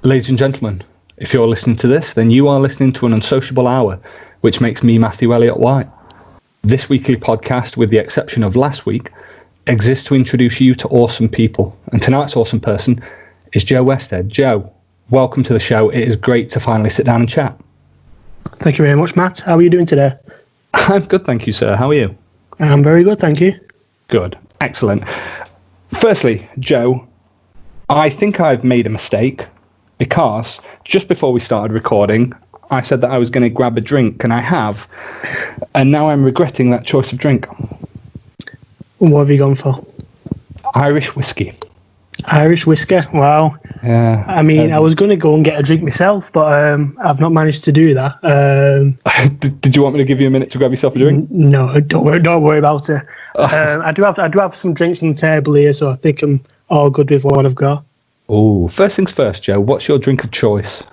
Ladies and gentlemen, if you're listening to this, then you are listening to an unsociable hour, which makes me Matthew Elliott White. This weekly podcast, with the exception of last week, exists to introduce you to awesome people. And tonight's awesome person is Joe WESTHEAD. Joe, welcome to the show. It is great to finally sit down and chat. Thank you very much, Matt. How are you doing today? I'm good, thank you, sir. How are you? I'm very good, thank you. Good. Excellent. Firstly, Joe, I think I've made a mistake because just before we started recording, I said that I was going to grab a drink, and I have. And now I'm regretting that choice of drink. What have you gone for? Irish whiskey. Irish whiskey? Wow. Yeah. I mean, I was going to go and get a drink myself, but I've not managed to do that. Did you want me to give you a minute to grab yourself a drink? No, don't worry about it. I do have some drinks on the table here, so I think I'm all good with what I've got. Oh, first things first, Joe. What's your drink of choice?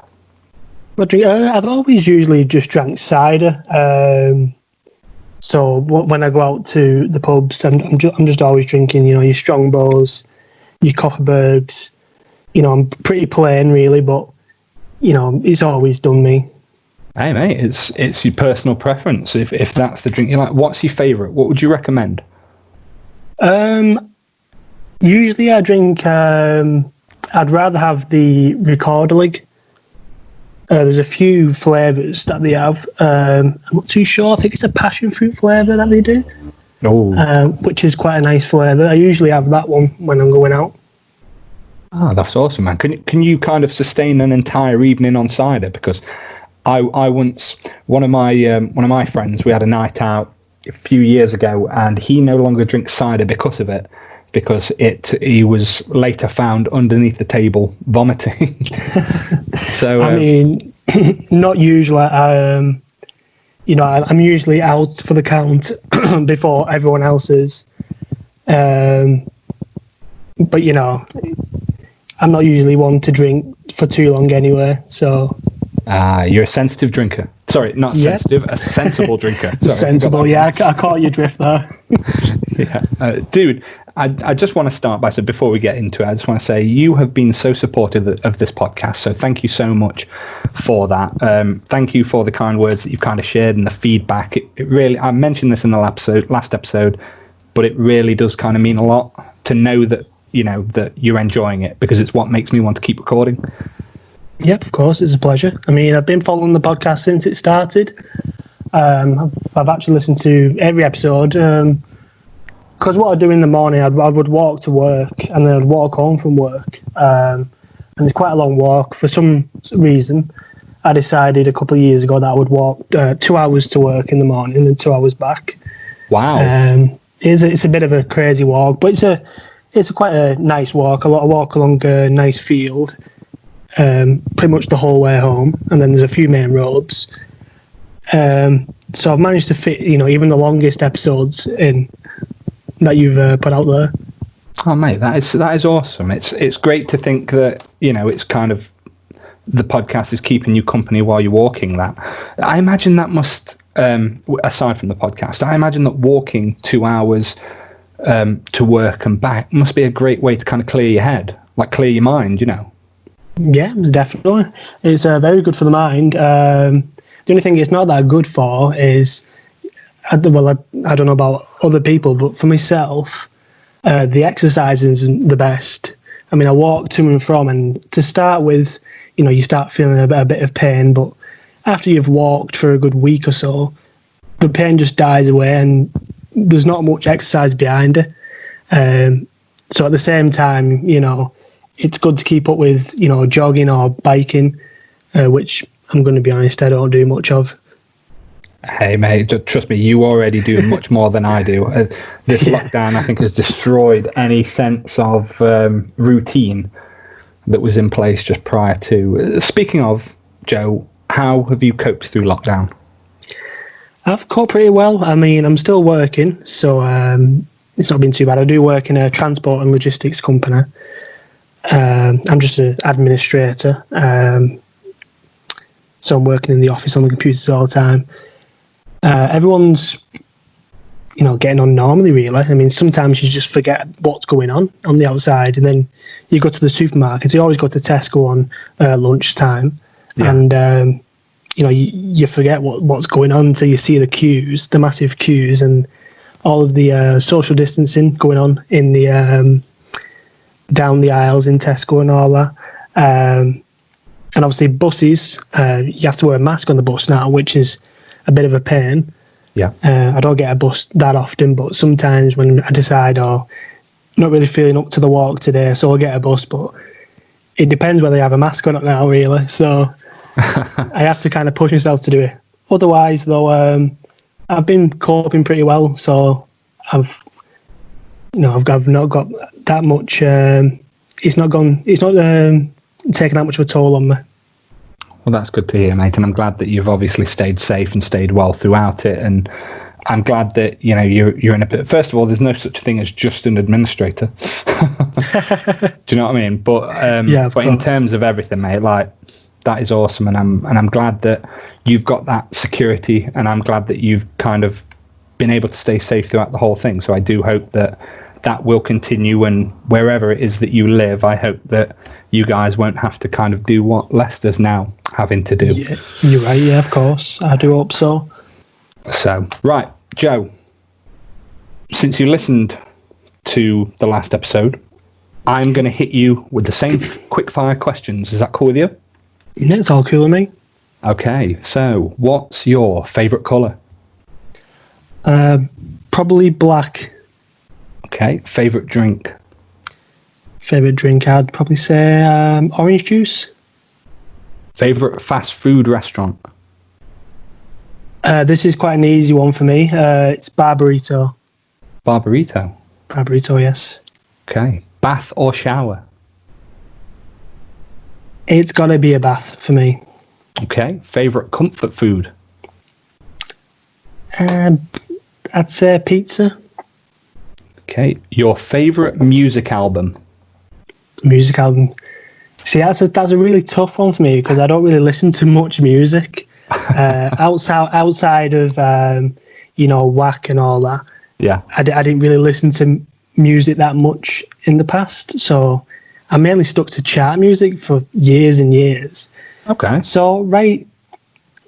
I've always usually just drank cider. So when I go out to the pubs, I'm just always drinking, your Strongbows, your Copperbergs. I'm pretty plain really, but it's always done me. Hey mate, it's your personal preference. If that's the drink you like, what's your favourite? What would you recommend? Usually I drink. I'd rather have the Recorderlig. There's a few flavours that they have. I'm not too sure. I think it's a passion fruit flavour that they do. Oh. Which is quite a nice flavour. I usually have that one when I'm going out. Oh, that's awesome, man. Can you kind of sustain an entire evening on cider? Because I once, one of my friends, we had a night out a few years ago, and he no longer drinks cider because of it. Because he was later found underneath the table vomiting. So I mean, not usually. I'm usually out for the count before everyone else is. But I'm not usually one to drink for too long anyway. So. You're a sensitive drinker. Sorry, not sensitive, a sensible drinker. Sorry, sensible, yeah. I caught your drift there. Yeah. Dude, I just want to start by saying, before we get into it, I just want to say you have been so supportive of this podcast. So thank you so much for that. Thank you for the kind words that you've kind of shared and the feedback. It really, I mentioned this in the last episode, but it really does kind of mean a lot to know that, that you're enjoying it, because it's what makes me want to keep recording. Yep, of course, it's a pleasure. I mean, I've been following the podcast since it started. I've actually listened to every episode. Because what I do in the morning, I would walk to work and then I'd walk home from work. And it's quite a long walk. For some reason, I decided a couple of years ago that I would walk 2 hours to work in the morning and 2 hours back. Wow. It's a bit of a crazy walk, but it's quite a nice walk. I walk along a nice field. Pretty much the whole way home, and then there's a few main roads. So I've managed to fit, even the longest episodes in that you've put out there. Oh mate, that is awesome. It's great to think that it's kind of the podcast is keeping you company while you're walking. That I imagine that must, aside from the podcast, I imagine that walking 2 hours to work and back must be a great way to kind of clear your head, like clear your mind. Yeah, definitely. It's very good for the mind. The only thing it's not that good for is, I don't know about other people, but for myself, the exercise isn't the best. I mean, I walk to and from, and to start with, you start feeling a bit of pain, but after you've walked for a good week or so, the pain just dies away, and there's not much exercise behind it. So at the same time, it's good to keep up with, jogging or biking, which I'm going to be honest, I don't do much of. Hey mate, trust me, you already do much more than I do. This lockdown, I think, has destroyed any sense of routine that was in place just prior to. Speaking of, Joe, how have you coped through lockdown? I've coped pretty well. I mean, I'm still working, so it's not been too bad. I do work in a transport and logistics company. I'm just an administrator, so I'm working in the office on the computers all the time. Everyone's getting on normally, really. I mean, sometimes you just forget what's going on the outside, and then you go to the supermarket. You always go to Tesco on lunchtime, and you forget what's going on until you see the queues, the massive queues, and all of the social distancing going on in the down the aisles in Tesco and all that. And obviously buses, you have to wear a mask on the bus now, which is a bit of a pain. Yeah. I don't get a bus that often, but sometimes when I decide, not really feeling up to the walk today, so I'll get a bus, but it depends whether I have a mask or not now, really. So I have to kind of push myself to do it. Otherwise, though, I've been coping pretty well, so I've not got that much. It's not taken that much of a toll on me. Well, that's good to hear, mate, and I'm glad that you've obviously stayed safe and stayed well throughout it, and I'm glad that you're in a bit. First of all, there's no such thing as just an administrator. Do you know what I mean? But but in terms of everything, mate, like that is awesome, and I'm glad that you've got that security, and I'm glad that you've kind of been able to stay safe throughout the whole thing. So I do hope that will continue, and wherever it is that you live, I hope that you guys won't have to kind of do what Leicester's now having to do. Yeah, you're right. Yeah, of course. I do hope so. So, right, Joe, since you listened to the last episode, I'm going to hit you with the same quick-fire questions. Is that cool with you? Yeah, it's all cool with me. Okay, so what's your favourite colour? Probably black. Okay, favourite drink? Favourite drink, I'd probably say orange juice. Favourite fast food restaurant? This is quite an easy one for me. It's Barburrito. Barburrito? Barburrito, yes. Okay. Bath or shower? It's got to be a bath for me. Okay. Favourite comfort food? I'd say pizza. Okay. Your favourite music album? Music album. See, that's a really tough one for me because I don't really listen to much music outside of whack and all that. Yeah. I didn't really listen to music that much in the past, so I mainly stuck to chart music for years and years. Okay. So right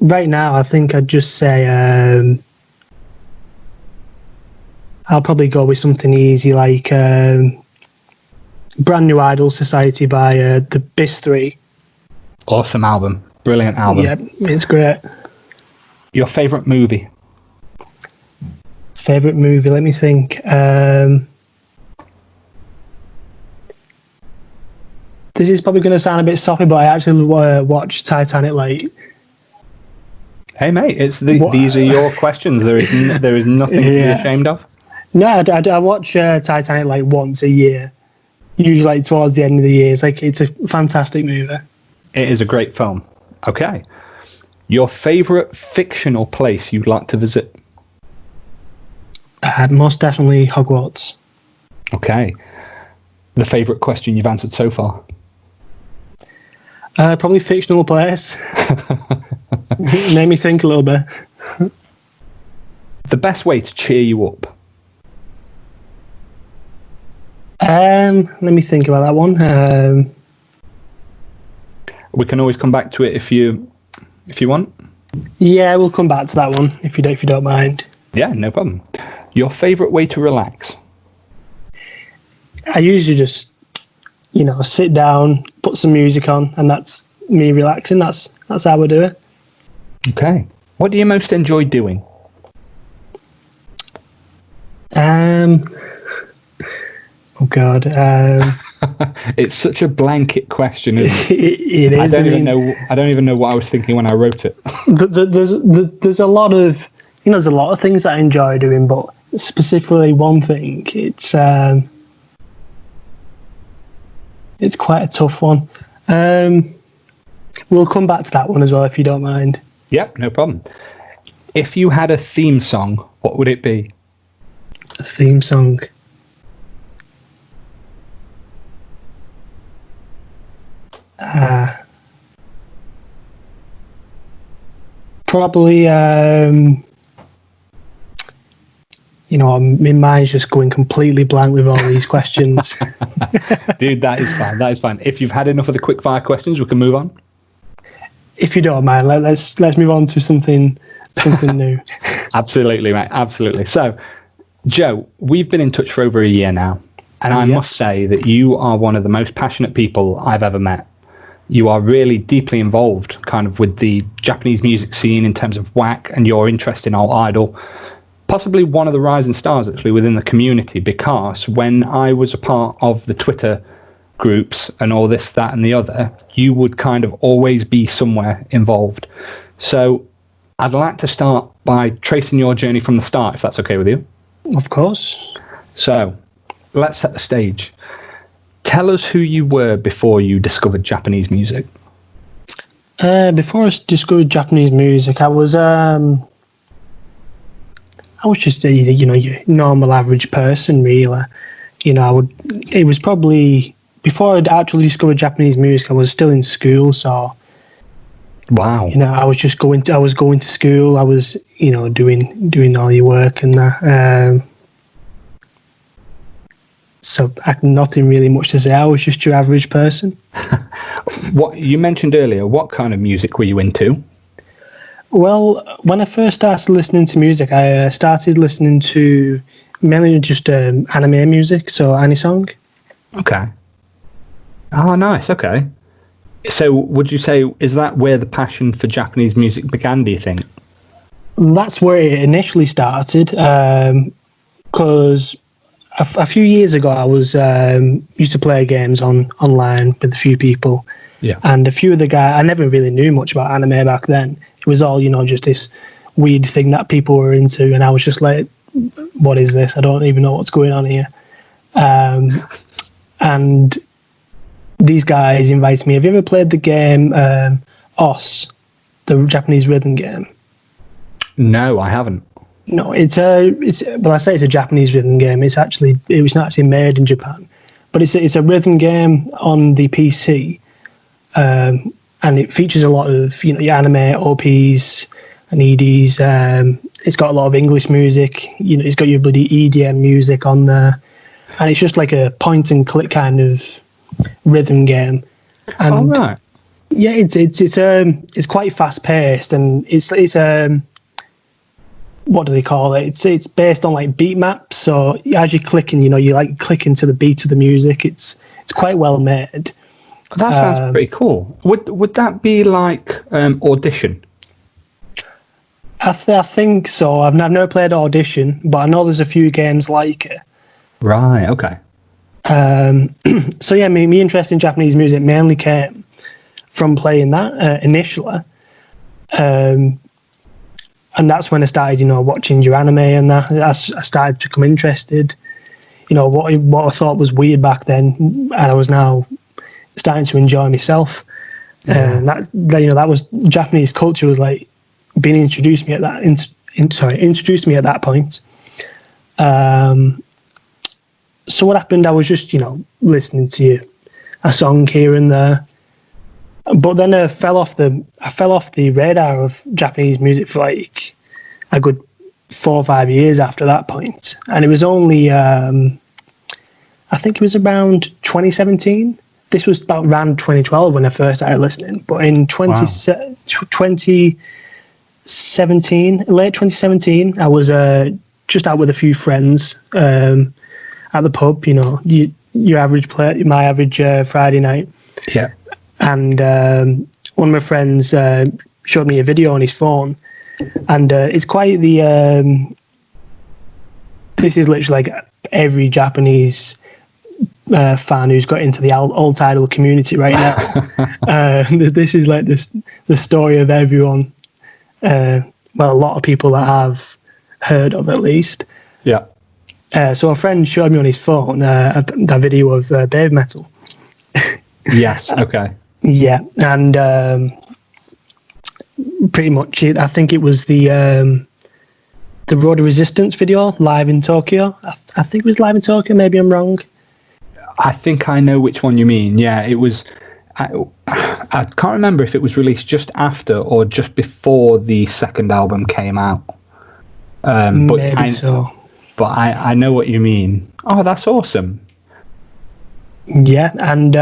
now, I think I'd just say I'll probably go with something easy like Brand New Idol Society by the Bis 3. Awesome album. Brilliant album. Yeah, it's great. Your favourite movie? Favourite movie? Let me think. This is probably going to sound a bit soppy, but I actually watched Titanic late. Hey, mate, these are your questions. There is nothing to be ashamed of. No, I watch Titanic like once a year. Usually like towards the end of the year. It's a fantastic movie. It is a great film. Okay. Your favourite fictional place you'd like to visit? Most definitely Hogwarts. Okay. The favourite question you've answered so far? Probably fictional place. Made me think a little bit. The best way to cheer you up? Let me think about that one. We can always come back to it if you want. Yeah, we'll come back to that one if you don't mind. Yeah, no problem. Your favourite way to relax? I usually just, sit down, put some music on, and that's me relaxing. That's how I do it. Okay. What do you most enjoy doing? Oh God. It's such a blanket question, isn't it? It is. I don't even know what I was thinking when I wrote it. There's a lot of there's a lot of things that I enjoy doing, but specifically one thing, it's quite a tough one. We'll come back to that one as well if you don't mind. Yep, no problem. If you had a theme song, what would it be? A theme song. Probably My mind's just going completely blank with all these questions. Dude, that is fine. That is fine. If you've had enough of the quick fire questions, we can move on. If you don't mind, let's move on to something new. Absolutely, mate. Absolutely. So, Joe, we've been in touch for over a year now, and I must say that you are one of the most passionate people I've ever met. You are really deeply involved kind of with the Japanese music scene in terms of whack and your interest in Alt Idol. Possibly one of the rising stars actually within the community, because when I was a part of the Twitter groups and all this, that and the other, you would kind of always be somewhere involved. So I'd like to start by tracing your journey from the start, if that's okay with you. Of course. So let's set the stage. Tell us who you were before you discovered Japanese music. Before I discovered Japanese music, I was just your normal average person, really. It was probably before I'd actually discovered Japanese music, I was still in school, so wow. I was going to school, I was, doing all your work and that. So nothing really much to say. I was just your average person. What you mentioned earlier, what kind of music were you into? Well, when I first started listening to music, I started listening to mainly just anime music, so anisong. Okay. Oh, nice. Okay. So would you say, is that where the passion for Japanese music began, do you think? That's where it initially started, because a few years ago I was used to play games online with a few people. Yeah. And a few of the guys, I never really knew much about anime back then. It was all, just this weird thing that people were into, and I was just like, what is this? I don't even know what's going on here. And these guys invited me. Have you ever played the game OS, the Japanese rhythm game? No, I haven't. No, I say it's a Japanese rhythm game. It was not actually made in Japan, but it's a rhythm game on the PC. And it features a lot of your anime OPs and EDs. It's got a lot of English music. It's got your bloody EDM music on there, and it's just like a point and click kind of rhythm game. And right. Yeah, it's quite fast paced, and it's what do they call it? It's based on like beat maps. So as you're clicking, you like clicking to the beat of the music. It's quite well made. That sounds pretty cool. Would that be like Audition? I think so. I've never played Audition, but I know there's a few games like it. Right. Okay. So yeah, my interest in Japanese music mainly came from playing that initially, and that's when I started, watching your anime, and that I started to become interested. What I thought was weird back then, and I was now starting to enjoy myself. Yeah. That was Japanese culture was like being introduced to me at that point. So what happened? I was just listening to a song here and there, but then I fell off the radar of Japanese music for like a good 4 or 5 years after that point, and it was only I think it was around 2017. This was about around 2012 when I first started listening, but in 2017, late 2017, I was just out with a few friends at the pub, your average my average Friday night. Yeah. And one of my friends showed me a video on his phone, and it's quite the this is literally like every Japanese fan who's got into the Alt Idol community right now. This is like the story of everyone. A lot of people that I've heard of, at least. Yeah. So a friend showed me on his phone a video of Baby Metal. Yes. Okay. Yeah, and pretty much I think it was the Road of Resistance video, Live in Tokyo. I think it was Live in Tokyo. Maybe I'm wrong. I think I know which one you mean. Yeah, it was. I can't remember if it was released just after or just before the second album came out. Maybe so. but I know what you mean. Oh, that's awesome. Yeah, and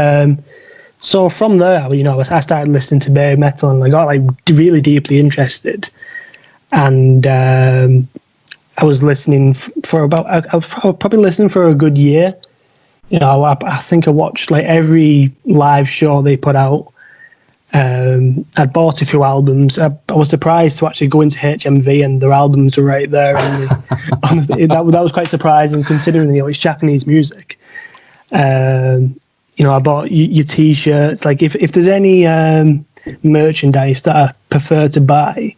so from there, I started listening to bare metal, and I got like really deeply interested. And I was listening for about, I was probably listening for a good year. I think I watched like every live show they put out. I'd bought a few albums. I was surprised to actually go into HMV and their albums were right there. That was quite surprising considering it's Japanese music. I bought your T-shirts. Like if there's any merchandise that I prefer to buy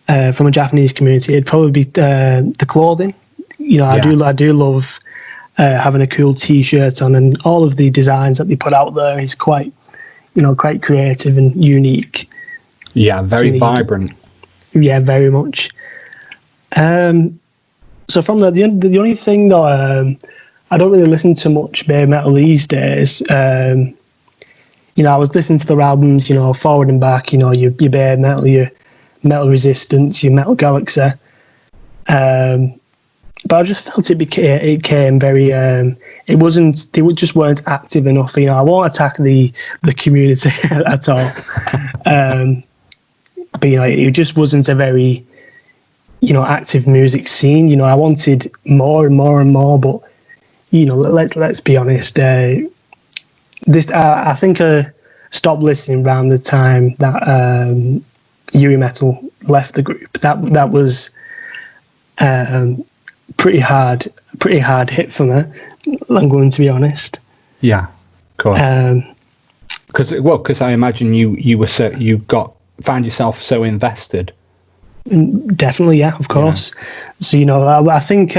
from a Japanese community, it'd probably be the clothing. I do love having a cool T-shirt on, and all of the designs that they put out there is quite creative and unique. Yeah, very vibrant. Yeah, very much. So from the only thing though, I don't really listen to much bare metal these days. I was listening to their albums, forward and back. Your bare metal, your Metal Resistance, your Metal Galaxy. But I just felt it became very. They just weren't active enough. I won't attack the community at all. But it just wasn't a very, active music scene. I wanted more and more and more, but let's be honest. I think I stopped listening around the time that Yui Metal left the group. That was pretty hard hit for me. I'm going to be honest. Yeah, cool. Because I imagine you found yourself so invested. Definitely, yeah, of course. Yeah. So I think.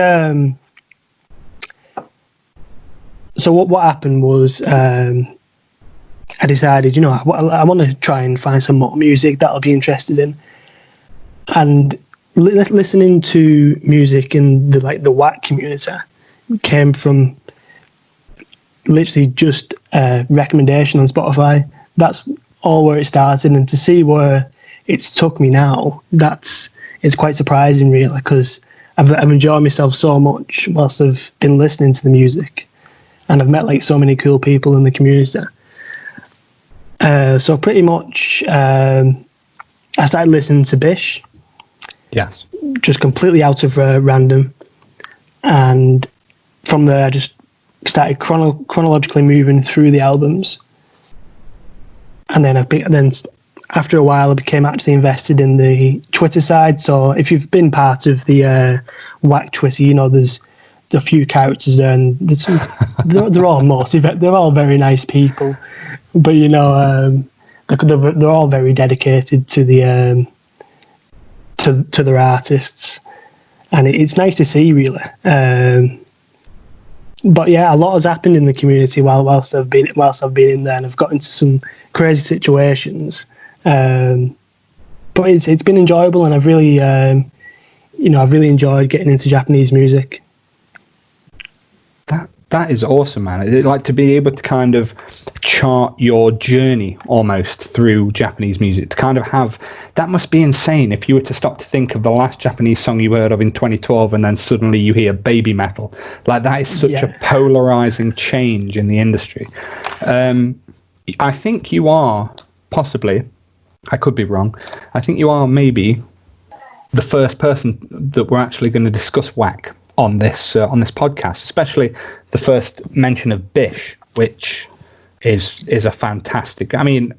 So what happened was I decided, I want to try and find some more music that I'll be interested in, and listening to music in the WAC community came from literally just a recommendation on Spotify. That's all where it started, and to see where it's took me now, it's quite surprising, really, because I've enjoyed myself so much whilst I've been listening to the music, and I've met so many cool people in the community. So pretty much, I started listening to Bish. Yes. Just completely out of random, and from there I just started chronologically moving through the albums, and then after a while I became actually invested in the Twitter side. So if you've been part of the WAC Twitter, there's a few characters there, and they're all very nice people, but they're all very dedicated to the to their artists, and it's nice to see, really. But yeah, a lot has happened in the community whilst I've been in there, and I've got into some crazy situations. But it's been enjoyable, and I've really enjoyed getting into Japanese music. That is awesome, man. It's like to be able to kind of chart your journey almost through Japanese music, to kind of have that must be insane if you were to stop to think of the last Japanese song you heard of in 2012 and then suddenly you hear baby metal. Like, that is such a polarizing change in the industry. I think you are possibly, I could be wrong, I think you are maybe the first person that we're actually going to discuss WAC on this podcast, especially the first mention of Bish, which is a fantastic. I mean,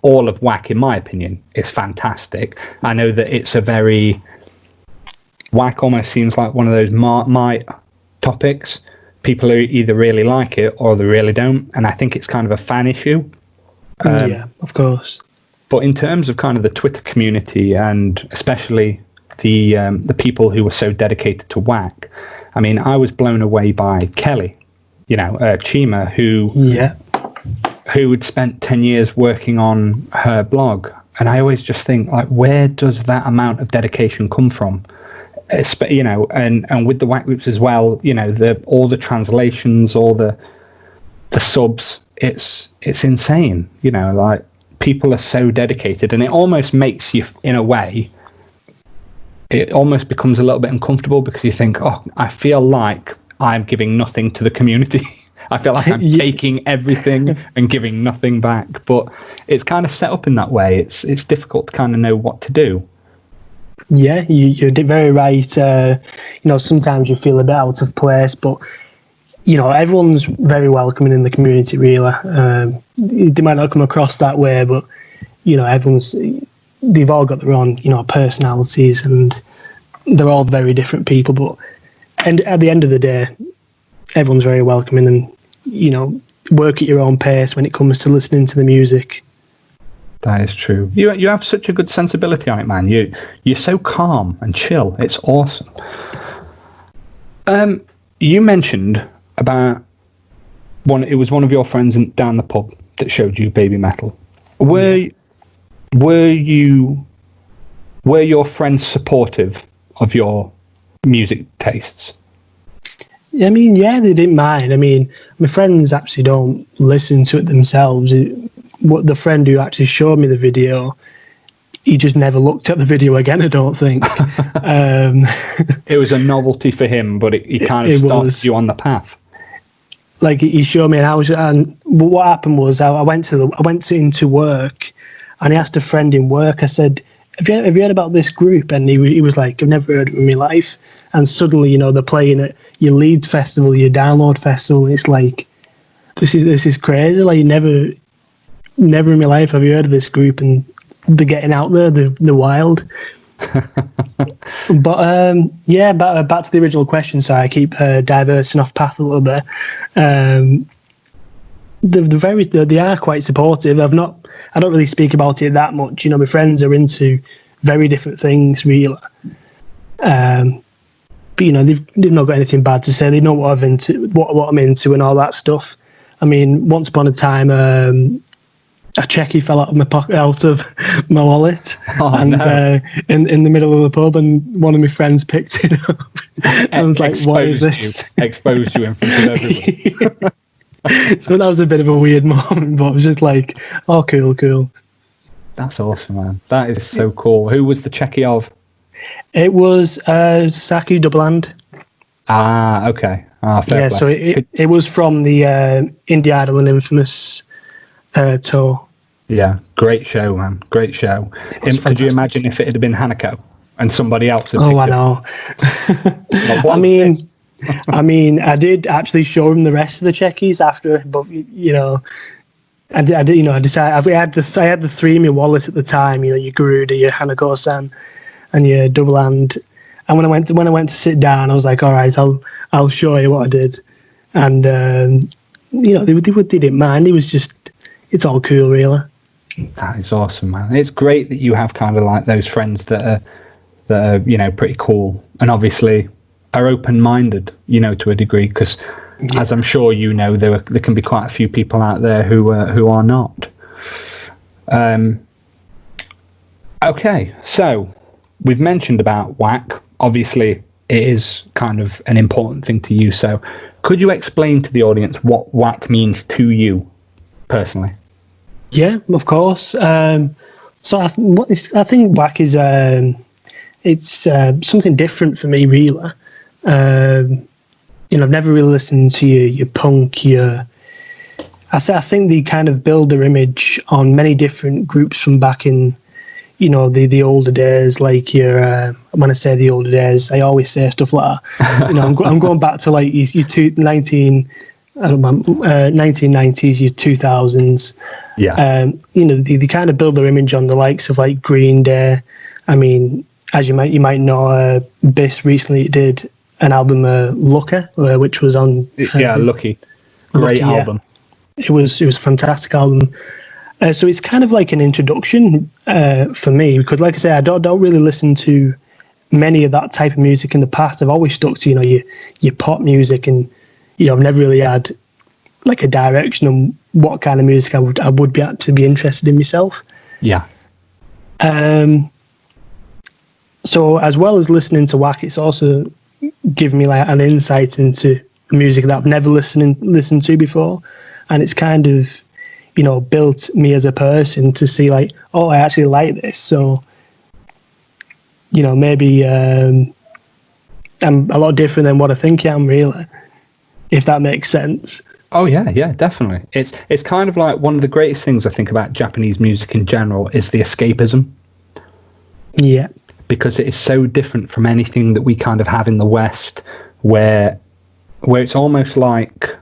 all of WAC, in my opinion, is fantastic. I know that it's a very WAC almost seems like one of those my topics. People who either really like it or they really don't, and I think it's kind of a fan issue. Yeah, of course. But in terms of kind of the Twitter community, and especially the people who were so dedicated to WAC, I mean, I was blown away by Kelly, Chima, who had spent 10 years working on her blog. And I always just think, like, where does that amount of dedication come from? And with the WAC groups as well, all the translations, all the subs, it's insane. Like, people are so dedicated, and it almost makes you, in a way, it almost becomes a little bit uncomfortable because you think, oh, I feel like I'm giving nothing to the community. I feel like I'm taking everything and giving nothing back. But it's kind of set up in that way. It's difficult to kind of know what to do. Yeah, you're very right. Sometimes you feel a bit out of place, but everyone's very welcoming in the community, really. They might not come across that way, but they've all got their own personalities, and they're all very different people. But at the end of the day, everyone's very welcoming, and work at your own pace when it comes to listening to the music. That is true. You have such a good sensibility on it, man. You're so calm and chill. It's awesome. You mentioned about it was one of your friends down the pub that showed you Baby Metal. Were your friends supportive of your music tastes? I mean, yeah, they didn't mind. I mean, my friends actually don't listen to it themselves. The friend who actually showed me the video, he just never looked at the video again, I don't think. It was a novelty for him, but he kind of started you on the path. Like, he showed me, and what happened was I went into work, and I asked a friend in work. I said, "Have you heard about this group?" And he was like, "I've never heard of it in my life." And suddenly, they're playing at your Leeds festival, your Download festival. And it's like, this is crazy. Like, never in my life have you heard of this group, and they're getting out there. They're wild. But back to the original question. So I keep diverting off path a little bit. They are quite supportive. I don't really speak about it that much. My friends are into very different things, really. But they've not got anything bad to say. They know what I'm into, and all that stuff. I mean, once upon a time, a checky fell out of my wallet, in the middle of the pub, and one of my friends picked it up. I was like, "What is this?" Exposed you in front of everyone. So that was a bit of a weird moment, but I was just like, "Oh, cool." That's awesome, man. That is so cool. Who was the checky of? It was Saku Dubland. Ah, okay. Fair play. So it was from the Indie Idol and Infamous tour. Yeah, great show, man. Great show. Could you imagine if it had been Hanako and somebody else? I know. I mean, I did actually show him the rest of the checkies after, but I decided I had the three in my wallet at the time. Your Garuda, your Hanako-san, and your Dubland. And when I went to sit down, I was like, all right, I'll show you what I did. And they didn't mind. It was just, it's all cool, really. That is awesome, man. It's great that you have kind of like those friends that are pretty cool, and obviously are open-minded, to a degree, because as I'm sure there can be quite a few people out there who are not. Okay, so we've mentioned about WAC. Obviously, it is kind of an important thing to you. So, could you explain to the audience what WAC means to you personally? Yeah, of course. So I think WAC is it's something different for me, really. I've never really listened to your punk, I think they kind of build their image on many different groups from back in, the older days. Like when I say the older days, I always say stuff like that. I'm going back to like your 1990s, your 2000s. Yeah. They kind of build their image on the likes of like Green Day. I mean, as you might know, Biss recently did an album, Looker, which was on. Lucky. Great album. Yeah. It was a fantastic album. So it's kind of like an introduction for me, because, like I say, I don't really listen to many of that type of music in the past. I've always stuck to your pop music, and I've never really had like a direction on what kind of music I would be actually be interested in myself. Yeah. So as well as listening to WAC, it's also given me like an insight into music that I've never listened to before, and it's kind of built me as a person to see like, oh, I actually like this. So maybe I'm a lot different than what I think I am, really, if that makes sense. Oh yeah, definitely. It's kind of like one of the greatest things I think about Japanese music in general is the escapism. Yeah. Because it is so different from anything that we kind of have in the West, where it's almost like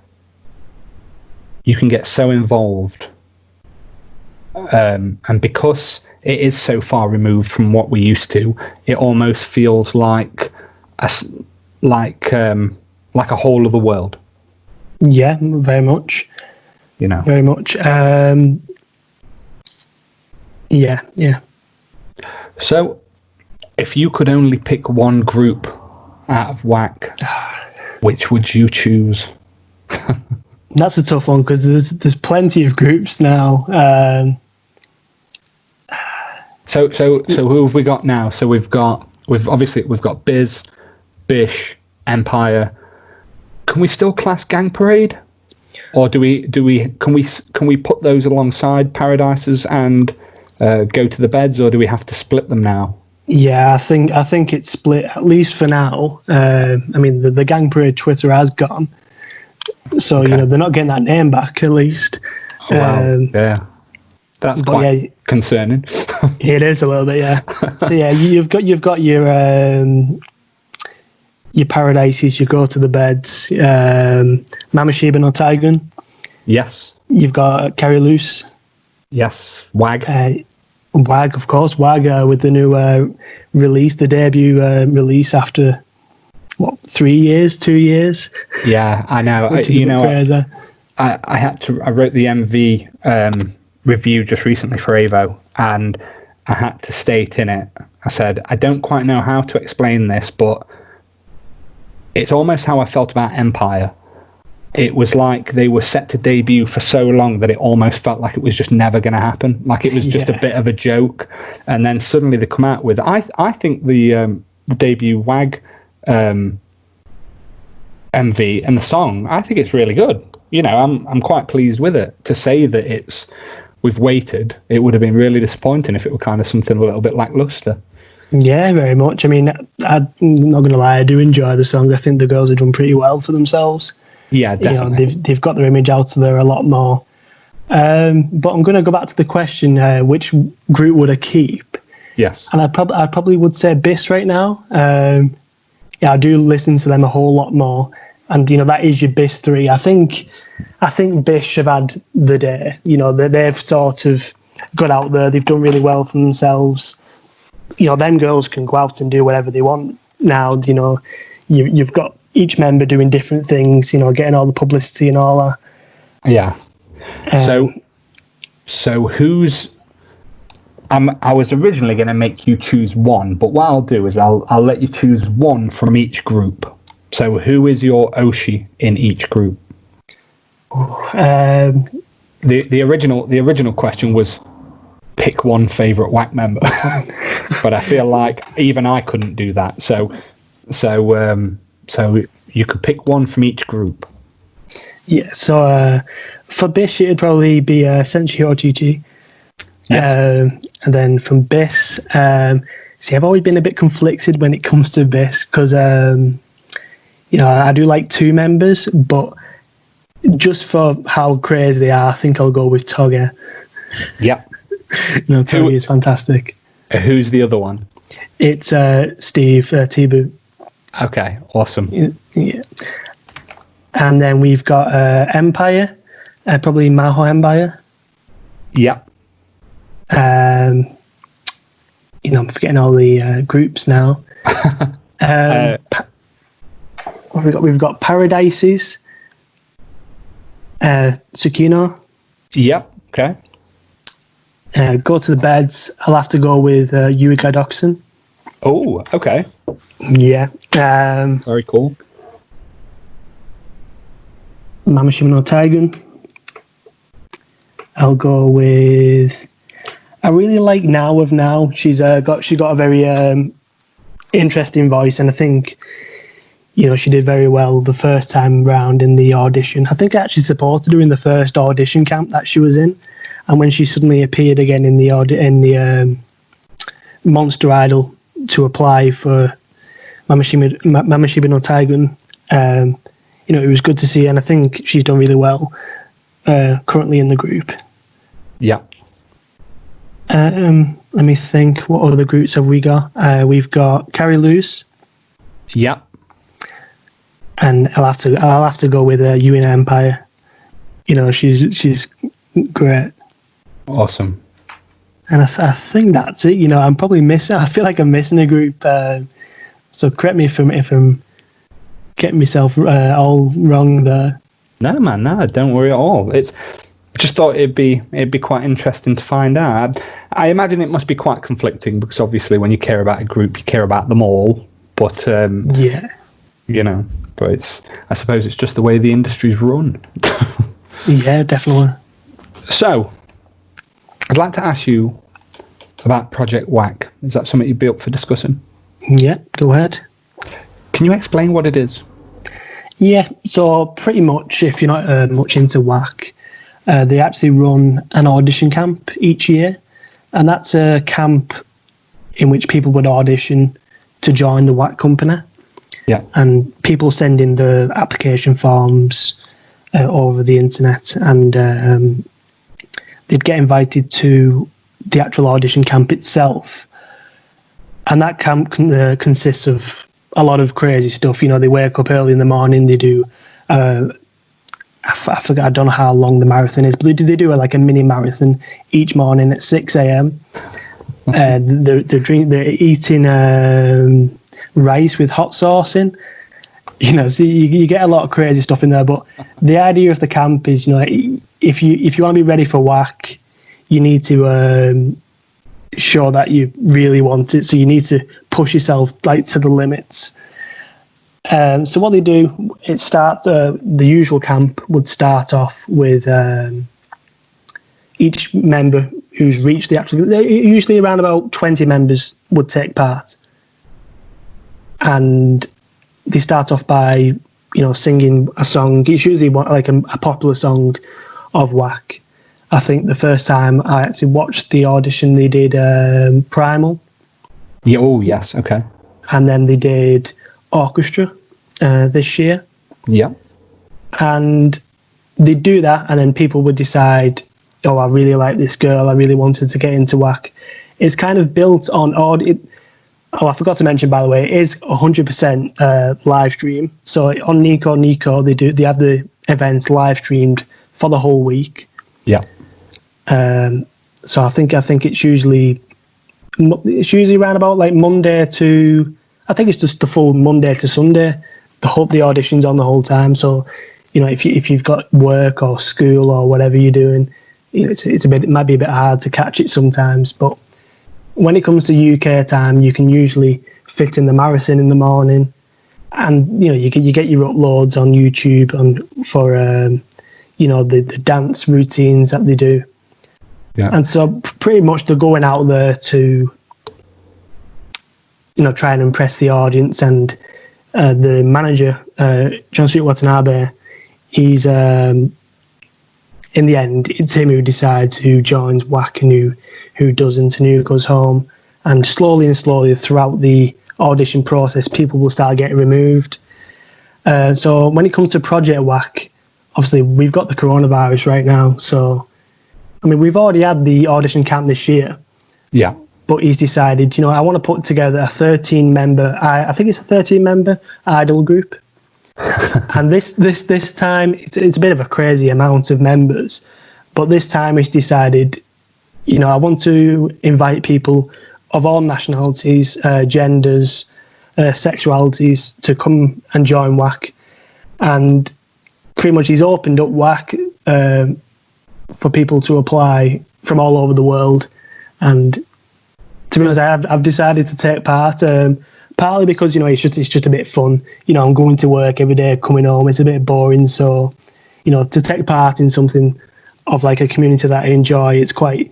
you can get so involved, and because it is so far removed from what we used to, it almost feels like a whole other world. Yeah, very much. Very much. Yeah. So, if you could only pick one group out of WAC, which would you choose? That's a tough one because there's plenty of groups now. So who have we got now? So we've got Biz, Bish, Empire. Can we still class Gang Parade, or can we put those alongside Paradises and Go to the Beds, or do we have to split them now? Yeah, I think it's split, at least for now. The Gang Parade Twitter has gone, so Okay. they're not getting that name back, at least. Oh, wow. Yeah, that's quite concerning. It is a little bit, yeah. So yeah, you've got your Paradises, you Go to the Beds, Mamasheba no Taigun. Yes. You've got Carry Loose. Yes. WAG. WAG, of course. WAG with the new release, the debut release after 2 years. Yeah, I know. Crazy. I wrote the MV review just recently for Evo, and I had to state in it, I said, I don't quite know how to explain this, but it's almost how I felt about Empire. It was like they were set to debut for so long that it almost felt like it was just never going to happen. Like it was just a bit of a joke. And then suddenly they come out with, I think the debut WAG MV and the song, I think it's really good. I'm quite pleased with it. To say that we've waited, it would have been really disappointing if it were kind of something a little bit lackluster. Yeah, very much. I mean, I'm not going to lie, I do enjoy the song. I think the girls have done pretty well for themselves. Yeah, definitely. They've got their image out there a lot more. But I'm going to go back to the question: which group would I keep? Yes. And I probably would say BIS right now. I do listen to them a whole lot more, and that is your BIS 3. I think BIS have had the day. They've sort of got out there. They've done really well for themselves. Them girls can go out and do whatever they want now. You've got each member doing different things, getting all the publicity and all that. Yeah. So who's... I was originally going to make you choose one, but what I'll do is I'll let you choose one from each group. So who is your Oshi in each group? The original question was pick one favourite WAC member, but I feel like even I couldn't do that. So you could pick one from each group. Yeah. So for Bish, it'd probably be Senshi Ochichi. Yes. And then from BIS, I've always been a bit conflicted when it comes to BIS because, I do like two members, but just for how crazy they are, I think I'll go with Toge. Yep. Toge is fantastic. Who's the other one? It's Steve T-Boot. Okay, awesome. Yeah. And then we've got Empire, probably Maho Empire. Yep. I'm forgetting all the groups now. We've got Paradises, Tsukino. Yep. Okay. Go to the Beds. I'll have to go with Yuiga Doxon. Oh, okay. Yeah. Very cool. Mamashima no Taigun. I'll go with... I really like Now of Now. She's got a very interesting voice, and I think she did very well the first time round in the audition. I think I actually supported her in the first audition camp that she was in, and when she suddenly appeared again in the Monster Idol to apply for Mamashima no Taigun, it was good to see, and I think she's done really well currently in the group. Yeah. Let me think. What other groups have we got? We've got Carrie Lewis. Yeah. And I'll have to go with UN Empire. She's great. Awesome. And I think that's it. I'm probably missing. I feel like I'm missing a group. So correct me if I'm getting myself all wrong there. No, man, no, don't worry at all. I just thought it'd be quite interesting to find out. I imagine it must be quite conflicting because obviously when you care about a group, you care about them all. But yeah, but I suppose it's just the way the industry's run. Yeah, definitely. So, I'd like to ask you about Project WAC. Is that something you'd be up for discussing? Yeah, go ahead. Can you explain what it is? Yeah, so pretty much, if you're not much into WAC, they actually run an audition camp each year, and that's a camp in which people would audition to join the WAC company. Yeah. And people send in the application forms over the internet, and they'd get invited to the actual audition camp itself. And that camp consists of a lot of crazy stuff. They wake up early in the morning, they do I forgot, I don't know how long the marathon is, but they do like a mini marathon each morning at 6 a.m. They're eating rice with hot sauce in. So you get a lot of crazy stuff in there. But the idea of the camp is, if you want to be ready for WAC, you need to show that you really want it. So you need to push yourself like to the limits. So what they do, the usual camp would start off with each member who's reached the actual. Usually around about 20 members would take part, and they start off by singing a song. It's usually like a popular song of WAC. I think the first time I actually watched the audition, they did Primal. Yeah. Oh yes. Okay. And then they did Orchestra this year. Yeah. And they do that, and then people would decide, oh, I really like this girl, I really wanted to get into WAC. It's kind of built on I forgot to mention, by the way, it is 100% live stream. So on Nico, they have the events live streamed for the whole week. Yeah. So I think it's usually around about like Monday to, I think it's just the full Monday to Sunday. The auditions on the whole time. So, if you've got work or school or whatever you're doing, it might be a bit hard to catch it sometimes. But when it comes to UK time, you can usually fit in the marathon in the morning, and you get your uploads on YouTube for the dance routines that they do. Yeah. And so pretty much they're going out there to try and impress the audience. And the manager, Junsuke Watanabe, he's in the end, it's him who decides who joins WAC and who doesn't, and who goes home. And slowly throughout the audition process, people will start getting removed. So when it comes to Project WAC, obviously we've got the coronavirus right now. So, we've already had the audition camp this year. Yeah. But he's decided, I want to put together a 13-member, I think it's a 13-member idol group. And this time, it's a bit of a crazy amount of members. But this time he's decided, I want to invite people of all nationalities, genders, sexualities to come and join WAC. And pretty much he's opened up WAC for people to apply from all over the world. And to be honest, I've decided to take part, partly because it's just a bit fun. I'm going to work every day, coming home, it's a bit boring. So, to take part in something of like a community that I enjoy, it's quite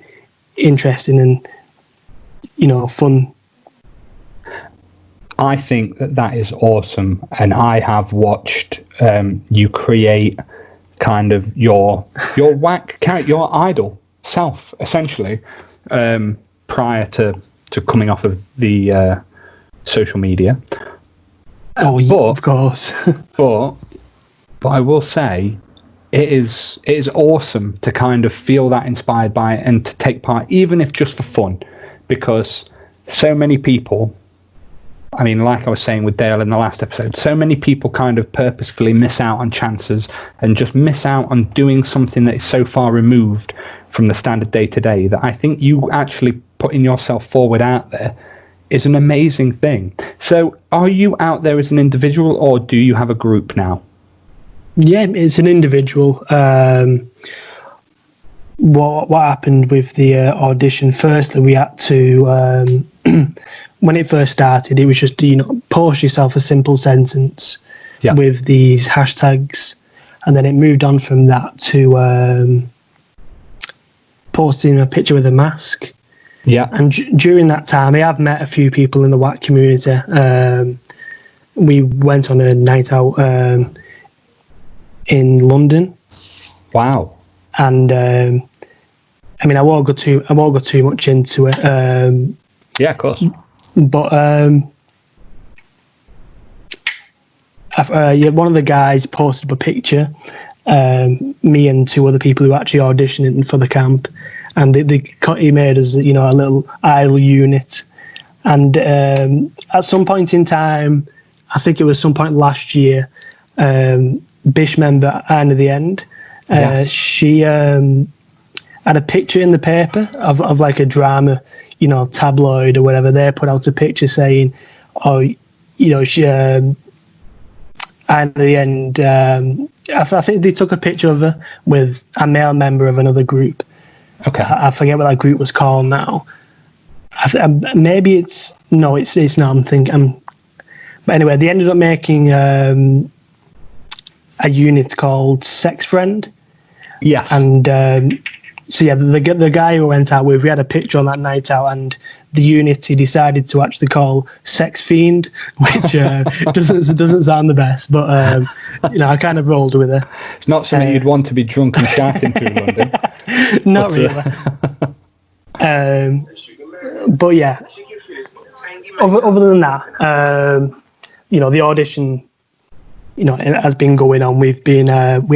interesting and fun. I think that is awesome, and I have watched you create kind of your WAC character, your idol self, essentially, prior to coming off of the social media. Oh, yeah, of course. but I will say, it is awesome to kind of feel that inspired by it and to take part, even if just for fun, because so many people, I mean, like I was saying with Dale in the last episode, so many people kind of purposefully miss out on chances and just miss out on doing something that is so far removed from the standard day-to-day that I think you actually putting yourself forward out there is an amazing thing. So are you out there as an individual, or do you have a group now? Yeah, it's an individual. What happened with the audition? Firstly, we had to when it first started, it was just post yourself a simple sentence with these hashtags, and then it moved on from that to posting a picture with a mask. Yeah, and during that time, I have met a few people in the WAC community. We went on a night out in London. Wow. And I mean, I won't go too much into it. Yeah, of course. But one of the guys posted up a picture, me and two other people who were actually auditioning for the camp, and he made us, a little idol unit. And at some point in time, I think it was some point last year, Bish member Anna the End, she had a picture in the paper of like a drama, tabloid or whatever. They put out a picture saying, she Anna the End. I think they took a picture of her with a male member of another group. Okay. I forget what that group was called now. Maybe it's not. I'm thinking. But anyway, they ended up making a unit called Sex Friend. Yeah. And so yeah, the guy who went out with, we had a picture on that night out, and the unit he decided to actually call Sex Fiend, which doesn't sound the best, but I kind of rolled with it. It's not something you'd want to be drunk and shouting through London. Not really. But yeah, other than that, the audition, it has been going on. We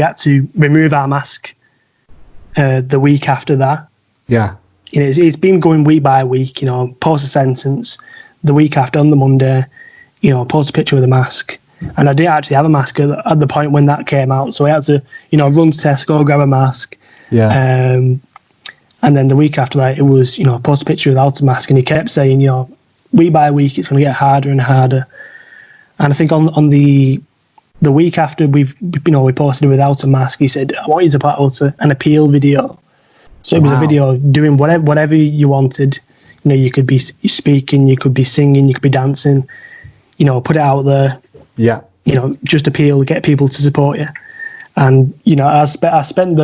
had to remove our mask the week after that. Yeah. It's been going week by week, post a sentence, the week after on the Monday, post a picture with a mask. And I didn't actually have a mask at the point when that came out, so I had to, run to Tesco, grab a mask. Yeah. And then the week after that, it was, post a picture without a mask, and he kept saying, week by week, it's going to get harder and harder. And I think on the week after we posted it without a mask, he said, I want you to put out an appeal video. So it was a video doing whatever you wanted. You could be speaking, you could be singing, you could be dancing, put it out there. Yeah. Just appeal, get people to support you. And, I spent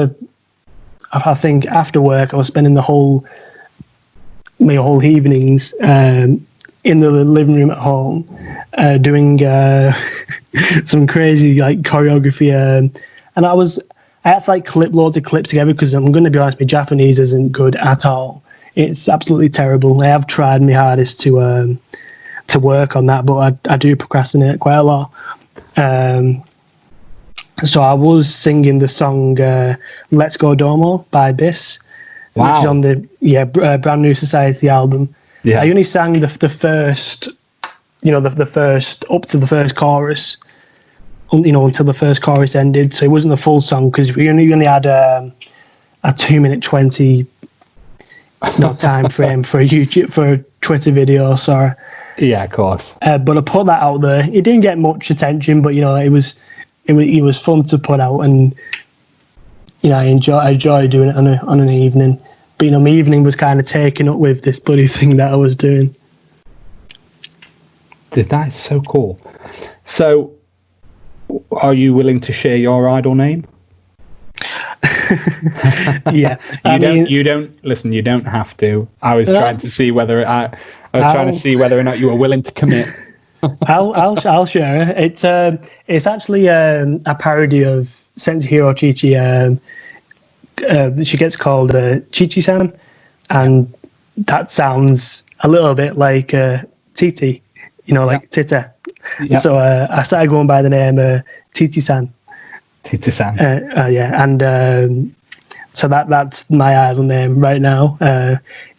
I think after work, I was spending my whole evenings in the living room at home doing some crazy choreography. And I had to clip loads of clips together, because I'm going to be honest, my Japanese isn't good at all. It's absolutely terrible. I have tried my hardest to work on that, but I do procrastinate quite a lot. So I was singing the song "Let's Go Domo" by Biss, which is on the Brand New Society album. Yeah. I only sang the first, the first up to the first chorus, until the first chorus ended. So it wasn't the full song, because we only had a 2-minute 20 time frame for a Twitter video. So yeah, of course. But I put that out there. It didn't get much attention, but it was fun to put out, and I enjoy doing it on an evening. But my evening was kind of taken up with this bloody thing that I was doing. That is so cool. So, are you willing to share your idol name? Yeah. You don't listen. You don't have to. I was trying to see whether trying to see whether or not you were willing to commit. I'll share it. It's actually a parody of Senshiro Chi-Chi. She gets called Chi-Chi-san, and that sounds a little bit like Titi like Tita. Yep. So I started going by the name Titi-san. Tita-san. Yeah, and so that's my idol name right now.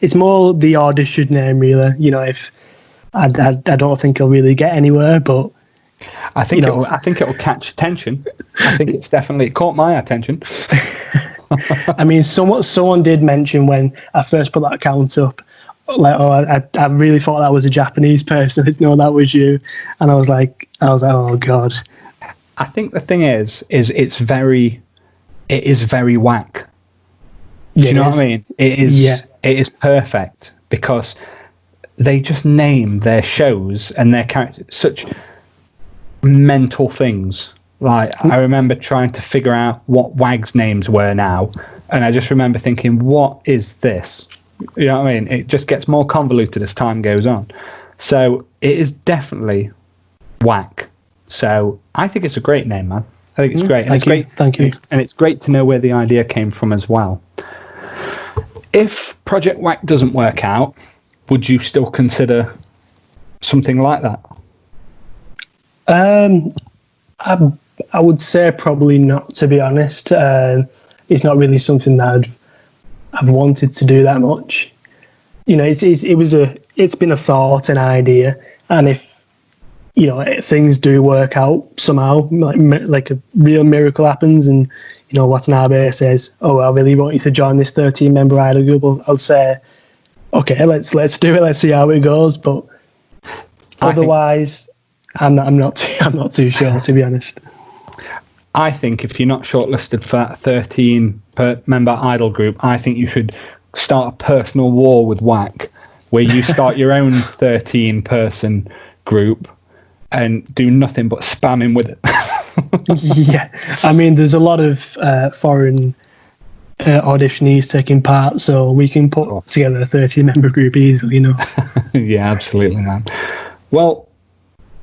It's more the audition name, really. If I don't think I'll really get anywhere, but I think it'll catch attention. I think it caught my attention. I mean, someone did mention when I first put that account up, like, I really thought that was a Japanese person. I didn't know that was you, and I was like, oh god. I think the thing is it is very whack. Do you know what I mean? It is. Yeah. It is perfect because they just name their shows and their characters such mental things. Like, I remember trying to figure out what WAG's names were now, and I just remember thinking, what is this? You know what I mean? It just gets more convoluted as time goes on. So it is definitely whack. So I think it's a great name, man. I think it's great. Thank you. And it's great to know where the idea came from as well. If Project WAC doesn't work out, would you still consider something like that? I would say probably not, to be honest. It's not really something that I've wanted to do that much. It's been a thought, an idea, and if things do work out somehow, like a real miracle happens, and Watanabe says, "Oh, I really want you to join this 13-member idol group," I'll say, "Okay, let's do it. Let's see how it goes." But otherwise, I'm not too sure, to be honest. I think if you're not shortlisted for that 13-member idol group, I think you should start a personal war with WAC, where you start your own 13-person group and do nothing but spam him with it. Yeah, I mean, there's a lot of foreign auditionees taking part, so we can put together a 13-member group easily, Yeah, absolutely, man. Well,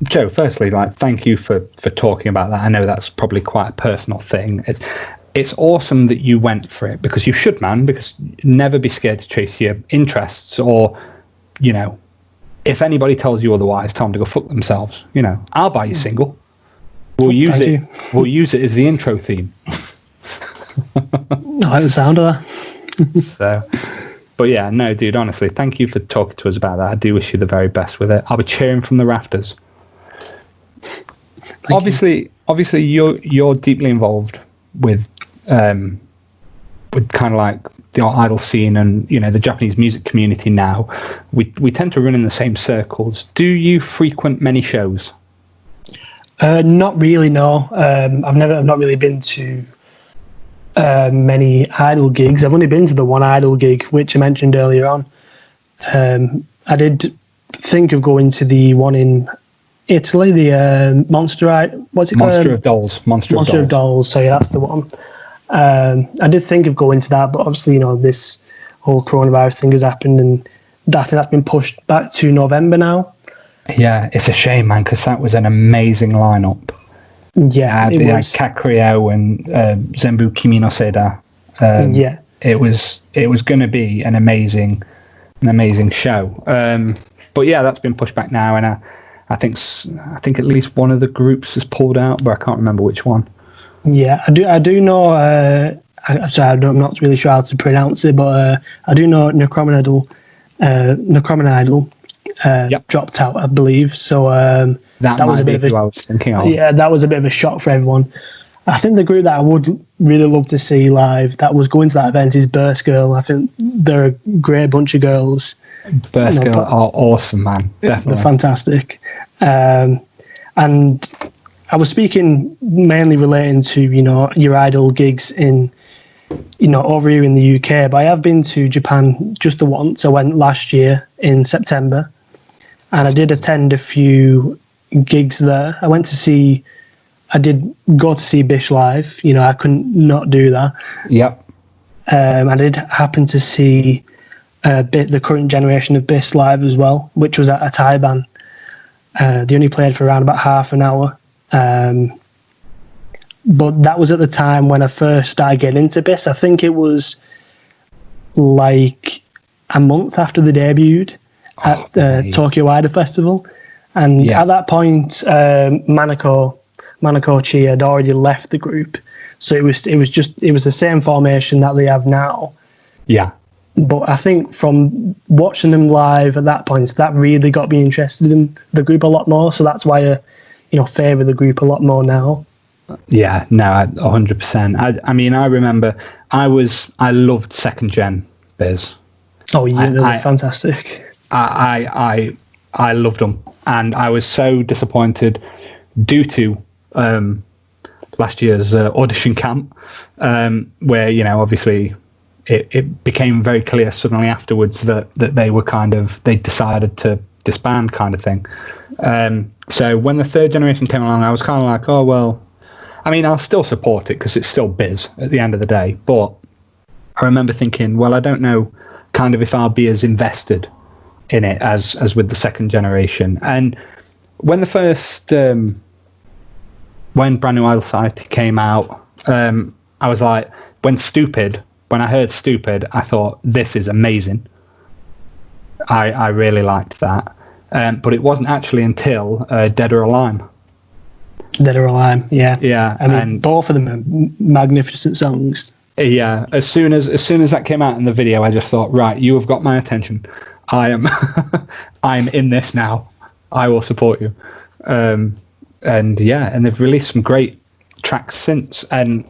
Joe, firstly, thank you for talking about that. I know that's probably quite a personal thing. It's awesome that you went for it, because you should, man, because never be scared to chase your interests, or, if anybody tells you otherwise, tell them to go fuck themselves. I'll buy your single. We'll use it. We'll use it as the intro theme. I like the sound of that. But yeah, no, dude, honestly, thank you for talking to us about that. I do wish you the very best with it. I'll be cheering from the rafters. Obviously, you're deeply involved with kind of like the idol scene and the Japanese music community now. We tend to run in the same circles. Do you frequent many shows? Not really, no. I've not really been to many idol gigs. I've only been to the one idol gig, which I mentioned earlier on. I did think of going to the one in Italy, the Monster of Dolls. Monster of Dolls. So yeah, that's the one. I did think of going to that, but obviously, this whole coronavirus thing has happened, and I think that's been pushed back to November now. Yeah, it's a shame, man, because that was an amazing lineup. Yeah, it was Kakrio and Zenbu Kimi no Seda. Yeah, it was going to be an amazing show. But yeah, that's been pushed back now, and I think at least one of the groups has pulled out, but I can't remember which one. Yeah, I do know. I'm not really sure how to pronounce it, but I do know Necromanidol dropped out, I believe. So that was a bit of who I was thinking of. Yeah, that was a bit of a shock for everyone. I think the group that I would really love to see live that was going to that event is Burst Girl. I think they're a great bunch of girls. Burst Girl are awesome, man. Definitely. They're fantastic. And I was speaking mainly relating to, your idol gigs in, over here in the UK, but I have been to Japan just the once. I went last year in September, and I did attend a few gigs there. I did go to see Bish live. I couldn't not do that. Yep. I did happen to see the current generation of Bish live as well, which was at a Taiban. They only played for around about half an hour. But that was at the time when I first started getting into Bish. I think it was like a month after they debuted at the Tokyo Idol Festival. And at that point, Manako Chi had already left the group, so it was the same formation that they have now. Yeah. But I think from watching them live at that point, that really got me interested in the group a lot more. So that's why I favour the group a lot more now. Yeah, no, 100%. I mean, I remember I loved second gen Biz. Oh, yeah, they're fantastic. I loved them, and I was so disappointed due to last year's audition camp, where obviously it became very clear suddenly afterwards that they were they decided to disband, kind of thing. So when the third generation came along, I was kind of like, oh well. I mean, I'll still support it because it's still Biz at the end of the day. But I remember thinking, well, I don't know, kind of if I'll be as invested in it as with the second generation. And when the first when Brand New Idol Society came out, I was like, when I heard Stupid, I thought, this is amazing. I really liked that. But it wasn't actually until Dead or Alive. Dead or Alive, yeah. Yeah. I mean, both of them are magnificent songs. Yeah. As soon as that came out in the video, I just thought, right, you have got my attention. I'm in this now. I will support you. And they've released some great tracks since. And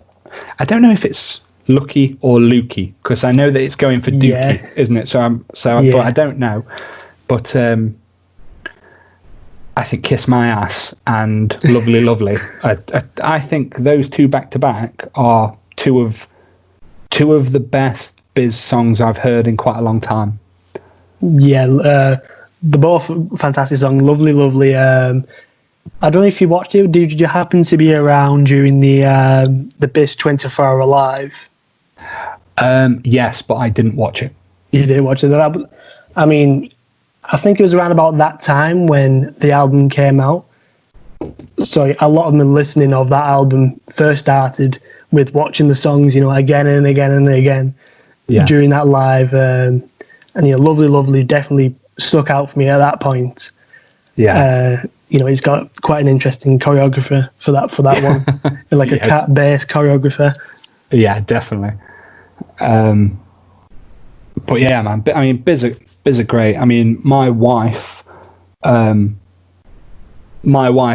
I don't know if it's Lucky or Lukey, because I know that it's going for Dookie, isn't it? But I don't know. But I think Kiss My Ass and Lovely Lovely. I think those two back to back are two of the best Biz songs I've heard in quite a long time. Yeah, they're both fantastic songs. Lovely Lovely. I don't know if you watched it. Did you happen to be around during the Biz 24 Hour Live? Yes, but I didn't watch it. You didn't watch it. I mean, I think it was around about that time when the album came out. So a lot of them listening of that album first started with watching the songs, again and again and again during that live. And Lovely Lovely definitely stuck out for me at that point. Yeah. He's got quite an interesting choreographer for that one, like a cat-based choreographer. Yeah, definitely. But yeah, man. I mean, Biz are great. I mean, my wife,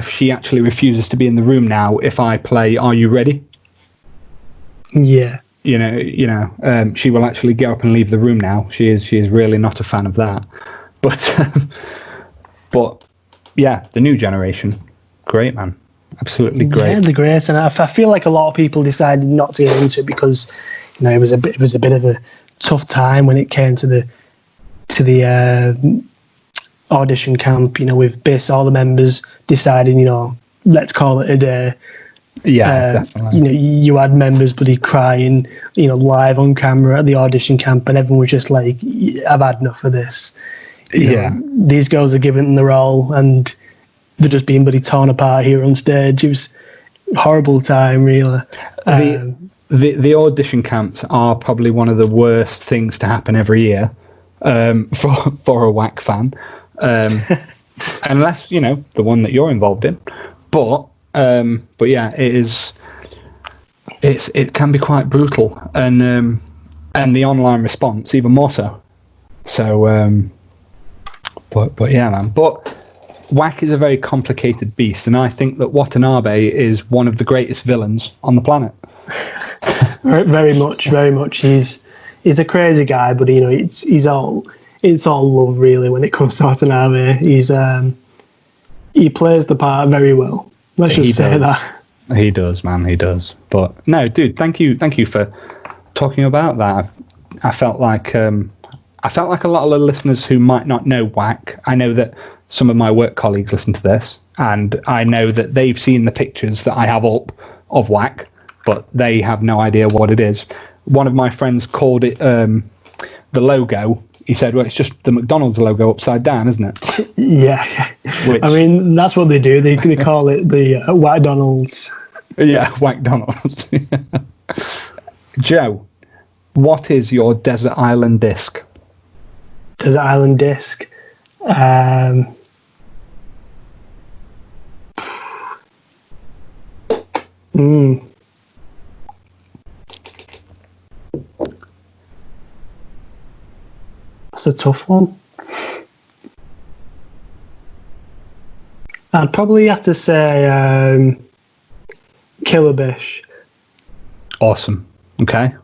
she actually refuses to be in the room now if I play Are You Ready? Yeah. She will actually get up and leave the room now. She is really not a fan of that. But yeah, the new generation, great, man. Absolutely great. Yeah, they're great. And I feel like a lot of people decided not to get into it because, it was a bit of a tough time when it came to the audition camp, with Biss, all the members deciding, let's call it a day. Yeah, definitely. You had members bloody crying, live on camera at the audition camp, and everyone was just like, I've had enough of this. These girls are giving the role, and they're just being bloody torn apart here on stage. It was a horrible time, really. The audition camps are probably one of the worst things to happen every year for a WAC fan, unless the one that you're involved in. But yeah, it can be quite brutal, and the online response even more so. So, but yeah, man. But WAC is a very complicated beast, and I think that Watanabe is one of the greatest villains on the planet. Very much. He's a crazy guy, but it's all love really when it comes to Watanabe. He plays the part very well. Let's just say that. He does, man. He does. But no, dude, thank you for talking about that. I felt like a lot of the listeners who might not know WAC. I know that some of my work colleagues listen to this, and I know that they've seen the pictures that I have up of WAC, but they have no idea what it is. One of my friends called it the logo. He said, well, it's just the McDonald's logo upside down, isn't it? Yeah. I mean, that's what they do. They call it the WACDonald's. Yeah, WACDonald's. Joe, what is your Desert Island disc? Desert Island disc? Mm. That's a tough one. I'd probably have to say Killer Bish. Awesome. Okay.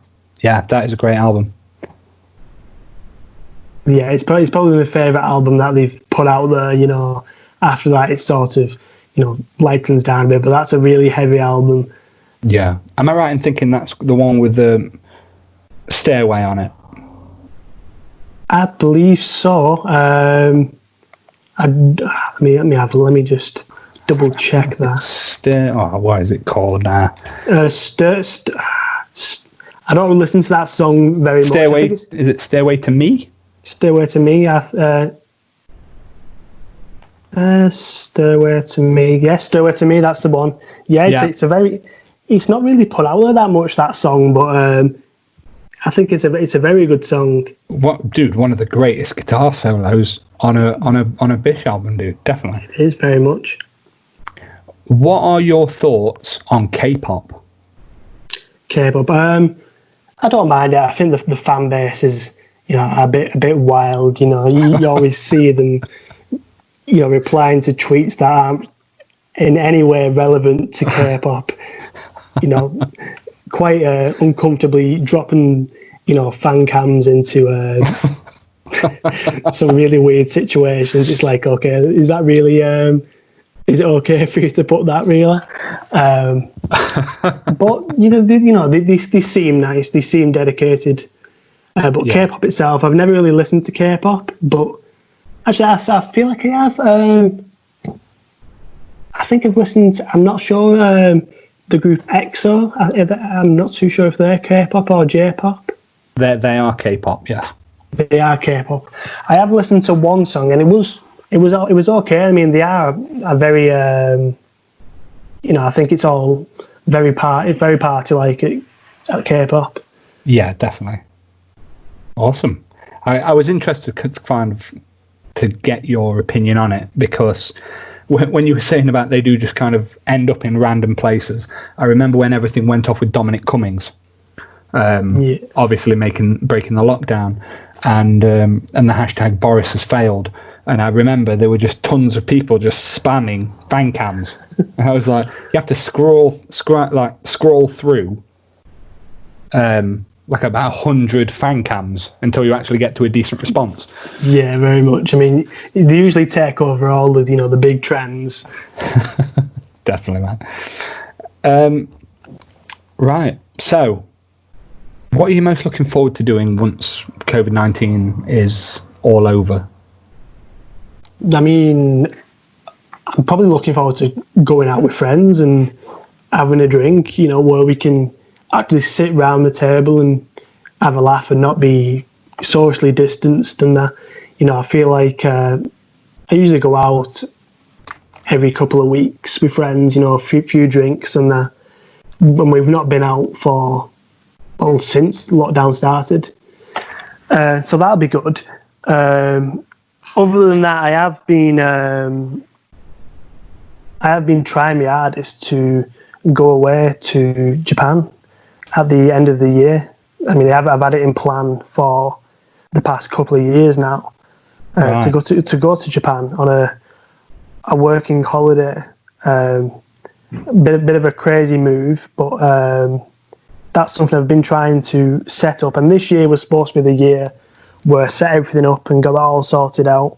Yeah, that is a great album. Yeah, it's probably my favourite album that they've put out there, you know. After that, it's sort of, you know, lightens down a bit, but that's a really heavy album. Yeah. Am I right in thinking that's the one with the stairway on it? I believe so. Let me just double check that. What is it called now? I don't listen to that song very much. Stairway. Is it Stairway to Me? Stairway to Me. Stairway to Me. Yeah, Stairway to Me. That's the one. Yeah, it's a very. It's not really put out there that much, that song, but I think it's a very good song. What, dude? One of the greatest guitar solos on a Bish album, dude. Definitely. It is very much. What are your thoughts on K-pop? K-pop. I don't mind it. I think the fan base is, you know, a bit wild. You know, you always see them, you know, replying to tweets that aren't in any way relevant to K-pop. You know, quite uncomfortably dropping, you know, fan cams into some really weird situations. It's like, okay, is that really? Is it okay for you to put that, really? But they seem nice. They seem dedicated. But yeah. K-pop itself, I've never really listened to K-pop. But actually, I feel like I have. I think I've listened. I'm not sure. The group EXO. I'm not too sure if they're K-pop or J-pop. They are K-pop. Yeah. They are K-pop. I have listened to one song, and it was okay. I mean, they are a very, you know, I think it's all very party like at K-pop. Yeah, definitely. Awesome. I was interested to get your opinion on it, because when you were saying about they do just kind of end up in random places, I remember when everything went off with Dominic Cummings, obviously breaking the lockdown, and the hashtag Boris has failed. And I remember there were just tons of people just spamming fan cams. And I was like, you have to scroll through like about 100 fan cams until you actually get to a decent response. Yeah, very much. I mean, they usually take over all of, you know, the big trends. Definitely, man. Right. So, what are you most looking forward to doing once COVID-19 is all over? I mean, I'm probably looking forward to going out with friends and having a drink, you know, where we can actually sit round the table and have a laugh and not be socially distanced. And you know, I feel like I usually go out every couple of weeks with friends, you know, a few drinks, and when we've not been out since lockdown started. So that'll be good. Other than that, I have been trying my hardest to go away to Japan at the end of the year. I mean, I've had it in plan for the past couple of years now, right, to go to Japan on a working holiday. Bit of a crazy move, but that's something I've been trying to set up. And this year was supposed to be the year where I set everything up and got that all sorted out.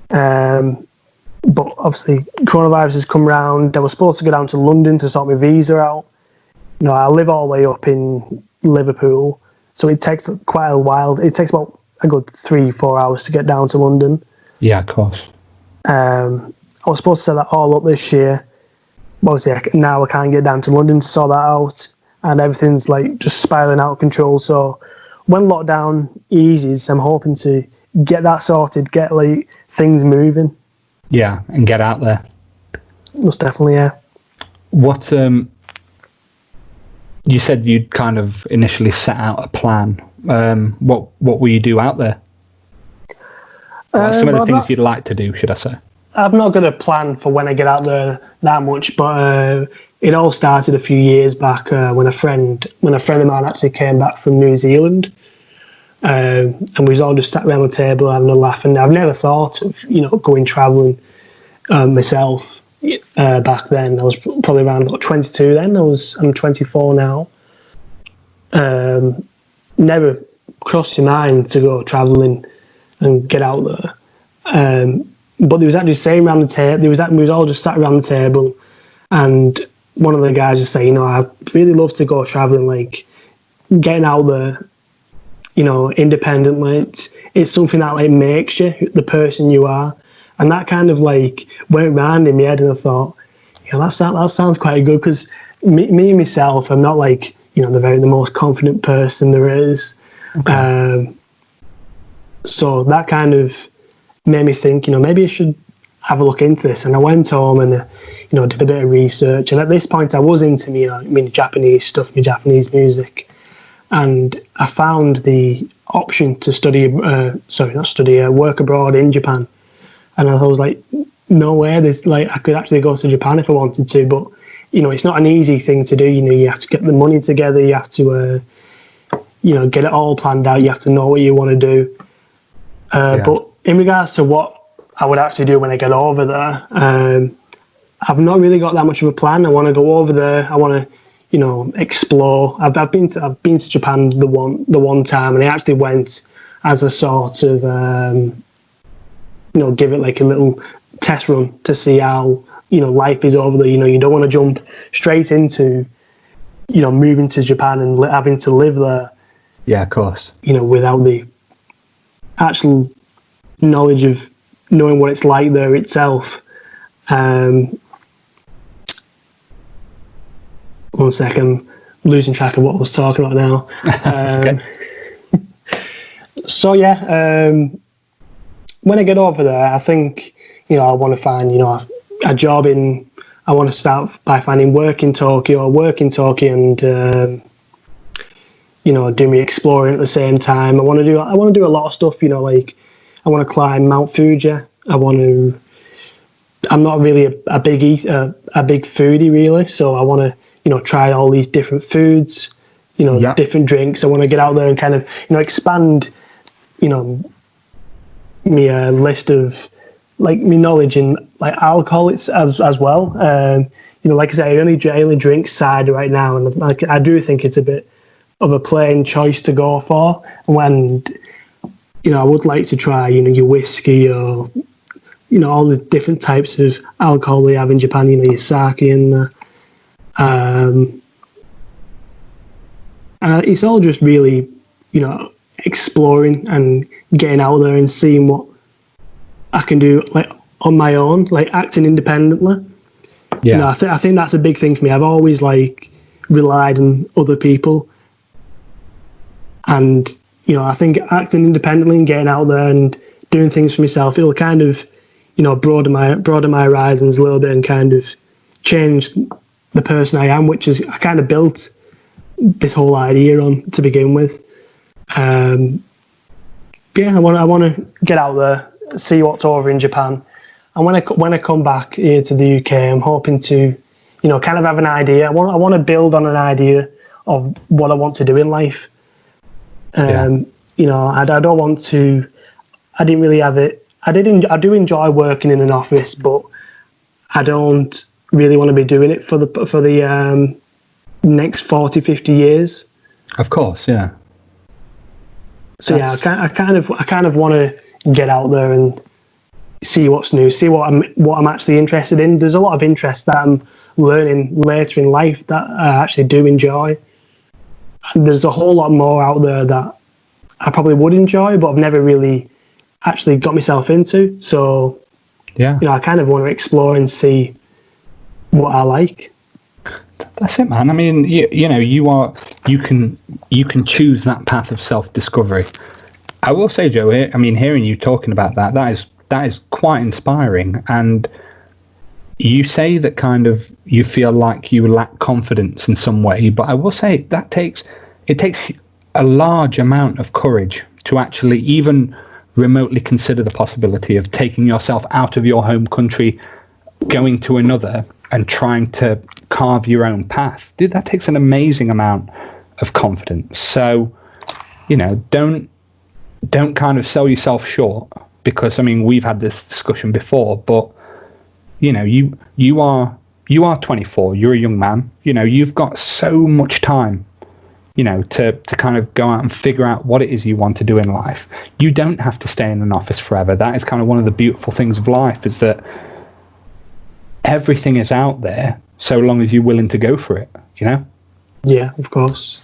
But obviously, coronavirus has come round. I was supposed to go down to London to sort my visa out. You know, I live all the way up in Liverpool, so it takes quite a while. It takes about a good 3-4 hours to get down to London. Yeah, of course. I was supposed to set that all up this year. Obviously, now I can't get down to London to sort that out, and everything's like just spiraling out of control. So when lockdown eases, I'm hoping to get that sorted, get like things moving. Yeah, and get out there. Most definitely, yeah. What you said you'd kind of initially set out a plan. What will you do out there? What are some of the things you'd like to do, should I say? I've not got a plan for when I get out there that much, but it all started a few years back when a friend of mine actually came back from New Zealand, and we was all just sat around the table having a laugh. And I've never thought of going travelling myself back then. I was probably around about 22 then. I'm 24 now. Never crossed your mind to go travelling and get out there. But there was actually saying around the table, we was all just sat around the table, and one of the guys was saying, I really love to go travelling, like getting out there, independently. It's something that like makes you the person you are, and that kind of like went round in my head, and I thought, that sounds quite good, because me myself, I'm not like the most confident person there is. Okay. So that kind of made me think, maybe I should have a look into this. And I went home and, did a bit of research. And at this point, I was into Japanese stuff, my Japanese music. And I found the option to work abroad in Japan. And I was like, no way, I could actually go to Japan if I wanted to. But, it's not an easy thing to do. You have to get the money together. You have to, get it all planned out. You have to know what you want to do. But in regards to what I would actually do when I get over there, I've not really got that much of a plan. I want to go over there. I want to, explore. I've been to Japan the one time, and I actually went as a sort of, give it like a little test run to see how life is over there. You don't want to jump straight into, moving to Japan and having to live there. Yeah, of course. Without the actual knowledge of knowing what it's like there itself. One second, losing track of what I was talking about now. Okay. So when I get over there, I think I want to find a job I want to start by finding work in Tokyo, and do me exploring at the same time. I want to do a lot of stuff. Like I want to climb Mount Fuji. I'm not really a big foodie really, so I want to try all these different foods, different drinks. I want to get out there and kind of expand my list of like my knowledge in like alcohol as well. Like I say, I only drink cider right now, and like I do think it's a bit of a plain choice to go for. When I would like to try your whiskey, or all the different types of alcohol they have in Japan, your sake and it's all just really exploring and getting out there and seeing what I can do like on my own, like acting independently. I think that's a big thing for me. I've always like relied on other people, and I think acting independently and getting out there and doing things for myself, it'll kind of broaden my horizons a little bit and kind of change the person I am, which is I kind of built this whole idea on to begin with. I want to get out there, see what's over in Japan, and when I come back here to the UK, I'm hoping to kind of have an idea. I want to build on an idea of what I want to do in life. I don't want to. I didn't really have it. I do enjoy working in an office, but I don't really want to be doing it for the next 40, 50 years. Of course, yeah. So I kind of want to get out there and see what's new, see what I'm actually interested in. There's a lot of interest that I'm learning later in life that I actually do enjoy. There's a whole lot more out there that I probably would enjoy, but I've never really actually got myself into. So I kind of want to explore and see what I like. That's it, man. I mean, you can choose that path of self-discovery. I will say, Joe, hearing you talking about that is quite inspiring. And you say that kind of you feel like you lack confidence in some way, but I will say it takes a large amount of courage to actually even remotely consider the possibility of taking yourself out of your home country, going to another, and trying to carve your own path, dude, that takes an amazing amount of confidence. So, you know, don't kind of sell yourself short, because I mean, we've had this discussion before, but you know, you are 24, you're a young man, you know, you've got so much time, you know, to kind of go out and figure out what it is you want to do in life. You don't have to stay in an office forever. That is kind of one of the beautiful things of life, is that everything is out there so long as you're willing to go for it, you know? Yeah, of course.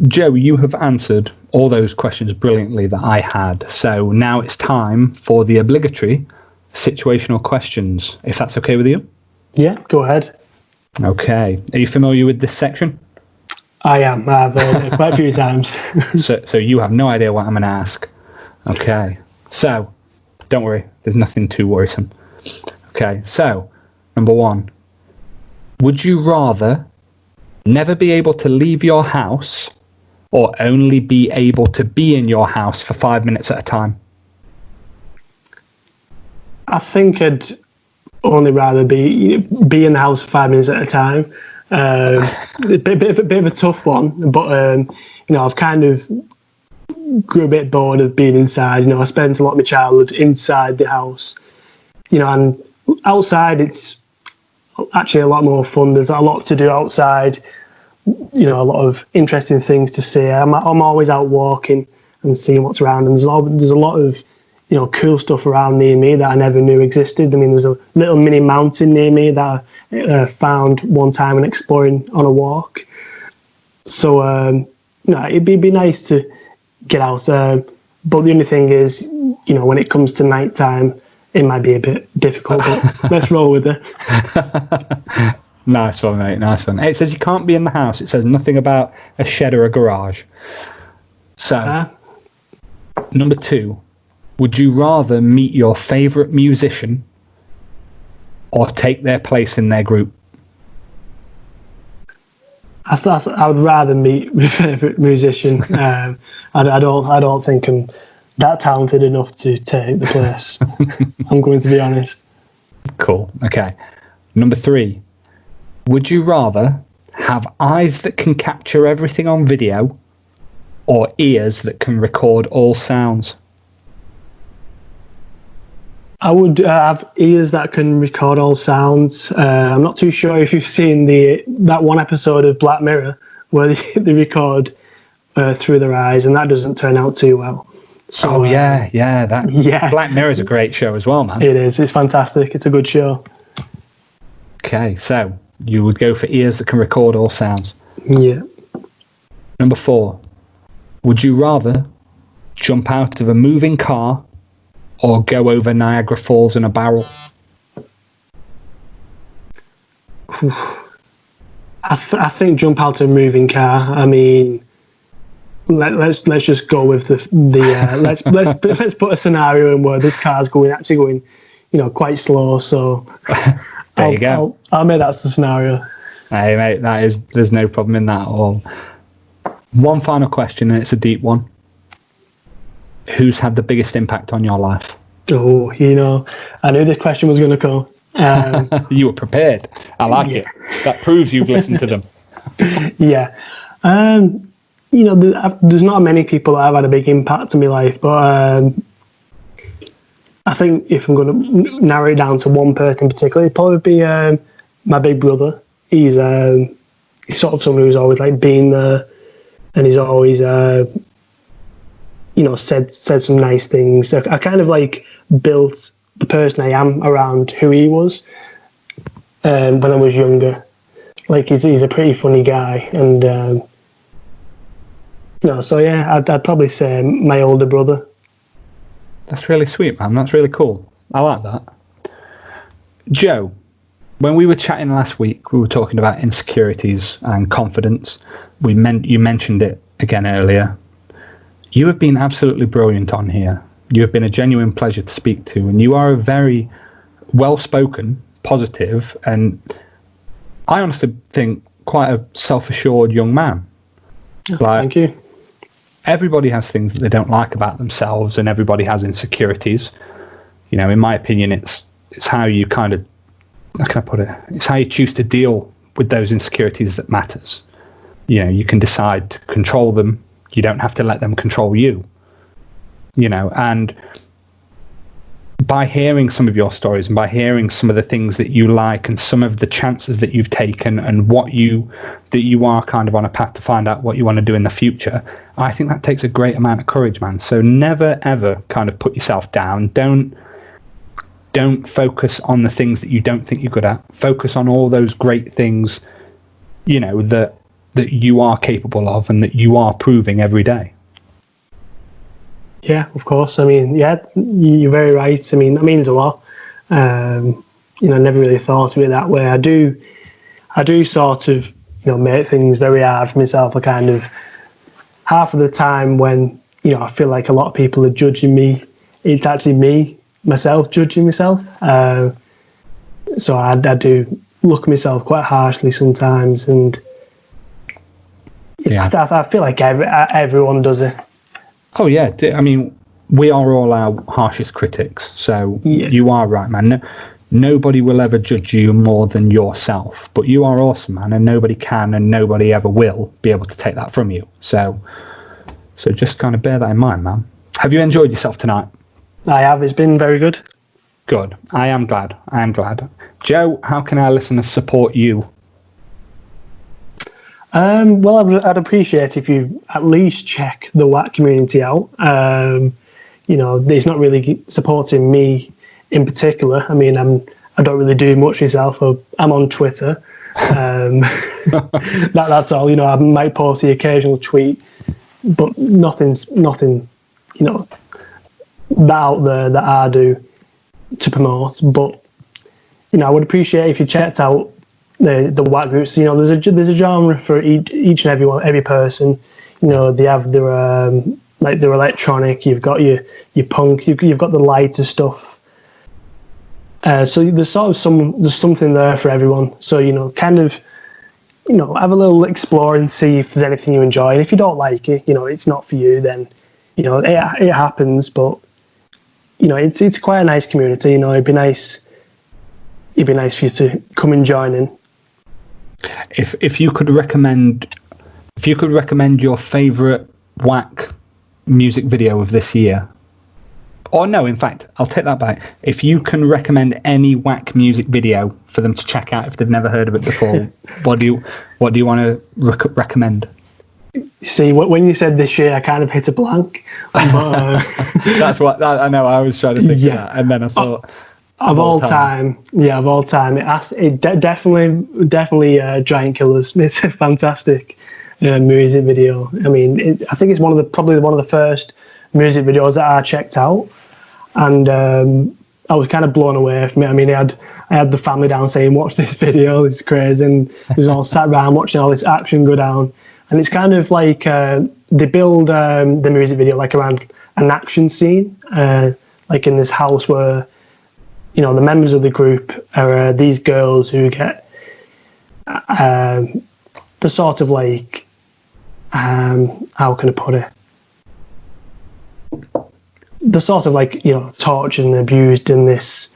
Joe, you have answered all those questions brilliantly that I had. So now it's time for the obligatory situational questions, if that's okay with you. Yeah, go ahead. Okay. Are you familiar with this section? I am. I've heard it quite a few times. So you have no idea what I'm going to ask. Okay. So, don't worry. There's nothing too worrisome. Okay. So, number 1. Would you rather never be able to leave your house, or only be able to be in your house for 5 minutes at a time? I think I'd only rather be in the house for 5 minutes at a time. A bit of a tough one, but you know, I've kind of grew a bit bored of being inside. You know, I spent a lot of my childhood inside the house. You know, and outside it's actually a lot more fun. There's a lot to do outside. You know, a lot of interesting things to see. I'm always out walking and seeing what's around, and there's a lot of, you know, cool stuff around near me that I never knew existed. I mean, there's a little mini mountain near me that I found one time when exploring on a walk. So, you know, it'd be nice to get out. But the only thing is, you know, when it comes to night time, it might be a bit difficult, but let's roll with it. Nice one, mate. Nice one. It says you can't be in the house. It says nothing about a shed or a garage. So, number 2. Would you rather meet your favourite musician or take their place in their group? I would rather meet my favourite musician. I don't think I'm that talented enough to take the place. I'm going to be honest. Cool. Okay. Number 3. Would you rather have eyes that can capture everything on video, or ears that can record all sounds? I would have ears that can record all sounds. I'm not too sure if you've seen that one episode of Black Mirror where they record through their eyes, and that doesn't turn out too well. So, yeah. Black Mirror is a great show as well, man. It is. It's fantastic. It's a good show. Okay, so you would go for ears that can record all sounds. Yeah. Number 4. Would you rather jump out of a moving car or go over Niagara Falls in a barrel? I think jump out of a moving car. I mean, let's just go with let's put a scenario in where this car's actually going, you know, quite slow. So there you go. I'll make that's the scenario. Hey, mate, there's no problem in that at all. One final question, and it's a deep one. Who's had the biggest impact on your life? Oh, you know, I knew this question was going to come. You were prepared. I like it. That proves you've listened to them. Yeah. You know, there's not many people that have had a big impact on my life, but I think if I'm going to narrow it down to one person in particular, it'd probably be my big brother. He's sort of someone who's always like been there, and he's always you know, said some nice things. I kind of like built the person I am around who he was when I was younger. Like he's a pretty funny guy, and you know, so yeah, I'd probably say my older brother. That's really sweet, man. That's really cool. I like that. Joe, when we were chatting last week, we were talking about insecurities and confidence. You mentioned it again earlier. You have been absolutely brilliant on here. You have been a genuine pleasure to speak to, and you are a very well-spoken, positive, and I honestly think quite a self-assured young man. Thank you. everybody has things that they don't like about themselves, and everybody has insecurities. You know, in my opinion, it's how you kind of, how can I put it? It's how you choose to deal with those insecurities that matters. You know, you can decide to control them. You don't have to let them control you. You know, and by hearing some of your stories and by hearing some of the things that you like and some of the chances that you've taken and that you are kind of on a path to find out what you want to do in the future, I think that takes a great amount of courage, man. So never ever kind of put yourself down. Don't focus on the things that you don't think you're good at. Focus on all those great things, you know, that you are capable of and that you are proving every day. Yeah, of course. I mean, yeah, you're very right. I mean, that means a lot. You know, I never really thought of it that way. I do sort of, you know, make things very hard for myself. I kind of, half of the time when, you know, I feel like a lot of people are judging me, it's actually myself judging myself. So I do look at myself quite harshly sometimes, and yeah. I feel like everyone does it. Oh yeah, I mean, we are all our harshest critics, so yeah. You are right, man. Nobody will ever judge you more than yourself, but you are awesome, man, and nobody can and nobody ever will be able to take that from you. So just kind of bear that in mind, man. Have you enjoyed yourself tonight? I have. It's been very good. Good. I am glad. Joe, how can our listeners support you? Well, I'd appreciate if you at least check the WAC community out. You know, it's not really supporting me in particular. I mean, I don't really do much myself. I'm on Twitter. That's all. You know, I might post the occasional tweet, but nothing. You know, that out there that I do to promote. But you know, I would appreciate if you checked out the WAC groups. You know, there's a genre for each and every person. You know, they have their like their electronic. You've got your punk. You've got the lighter stuff. So there's something there for everyone. So you know, kind of, you know, have a little explore and see if there's anything you enjoy. And if you don't like it, you know, it's not for you. Then, you know, it happens. But you know, it's quite a nice community. You know, it'd be nice for you to come and join in. If you could recommend your favourite WAC music video of this year, or no, in fact, I'll take that back. If you can recommend any WAC music video for them to check out if they've never heard of it before, what do you want to recommend? See, when you said this year, I kind of hit a blank. But, that's what I know. I was trying to think of that, and then I thought. Of all time, it definitely Giant Killers. It's a fantastic music video. I mean, I think it's probably one of the first music videos that I checked out, and I was kind of blown away from it. I mean, I had the family down saying, "Watch this video, it's crazy," and we was all sat around watching all this action go down. And it's kind of like they build the music video like around an action scene, like in this house where, you know, the members of the group are these girls who get the sort of like, how can I put it? The sort of like, you know, tortured and abused in this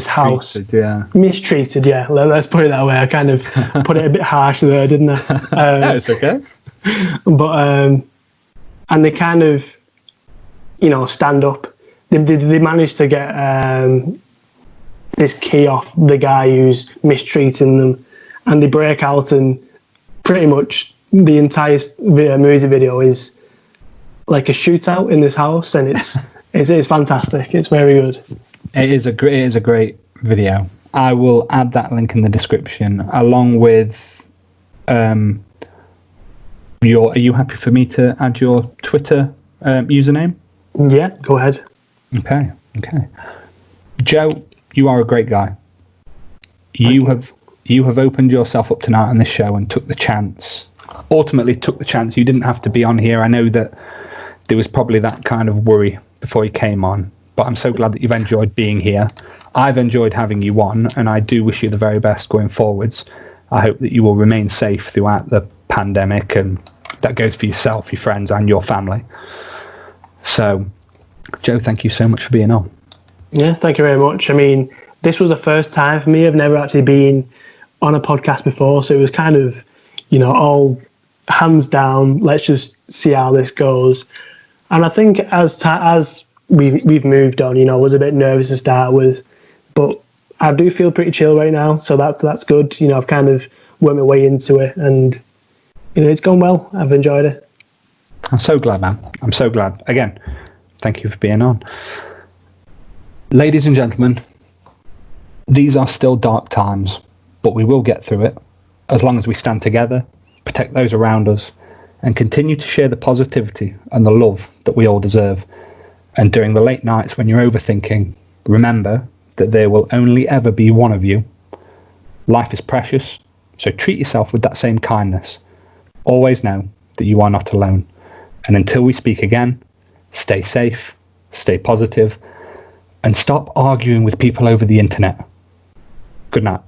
house. Yeah. Mistreated, yeah. Let's put it that way. I kind of put it a bit harsh there, didn't I? No, it's okay. But and they kind of, you know, stand up. They managed to get this key off the guy who's mistreating them, and they break out, and pretty much the entire music video is like a shootout in this house, and it's fantastic. It's very good. It is a great video. I will add that link in the description along with are you happy for me to add your Twitter username? Yeah, go ahead. Okay. Joe, you are a great guy. You have opened yourself up tonight on this show and ultimately took the chance. You didn't have to be on here. I know that there was probably that kind of worry before you came on, but I'm so glad that you've enjoyed being here. I've enjoyed having you on, and I do wish you the very best going forwards. I hope that you will remain safe throughout the pandemic and that goes for yourself, your friends, and your family. So, Joe, thank you so much for being on. Yeah, thank you very much. I mean, this was the first time for me. I've never actually been on a podcast before, so it was kind of, all hands down. Let's just see how this goes. And I think as we've moved on, I was a bit nervous to start with, but I do feel pretty chill right now, so that's good. I've kind of worked my way into it, and it's gone well. I've enjoyed it. I'm so glad, man. I'm so glad. Again, thank you for being on. Ladies and gentlemen, these are still dark times, but we will get through it as long as we stand together, protect those around us, and continue to share the positivity and the love that we all deserve. And during the late nights when you're overthinking, remember that there will only ever be one of you. Life is precious, so treat yourself with that same kindness. Always know that you are not alone. And until we speak again, stay safe, stay positive, and stop arguing with people over the internet. Good night.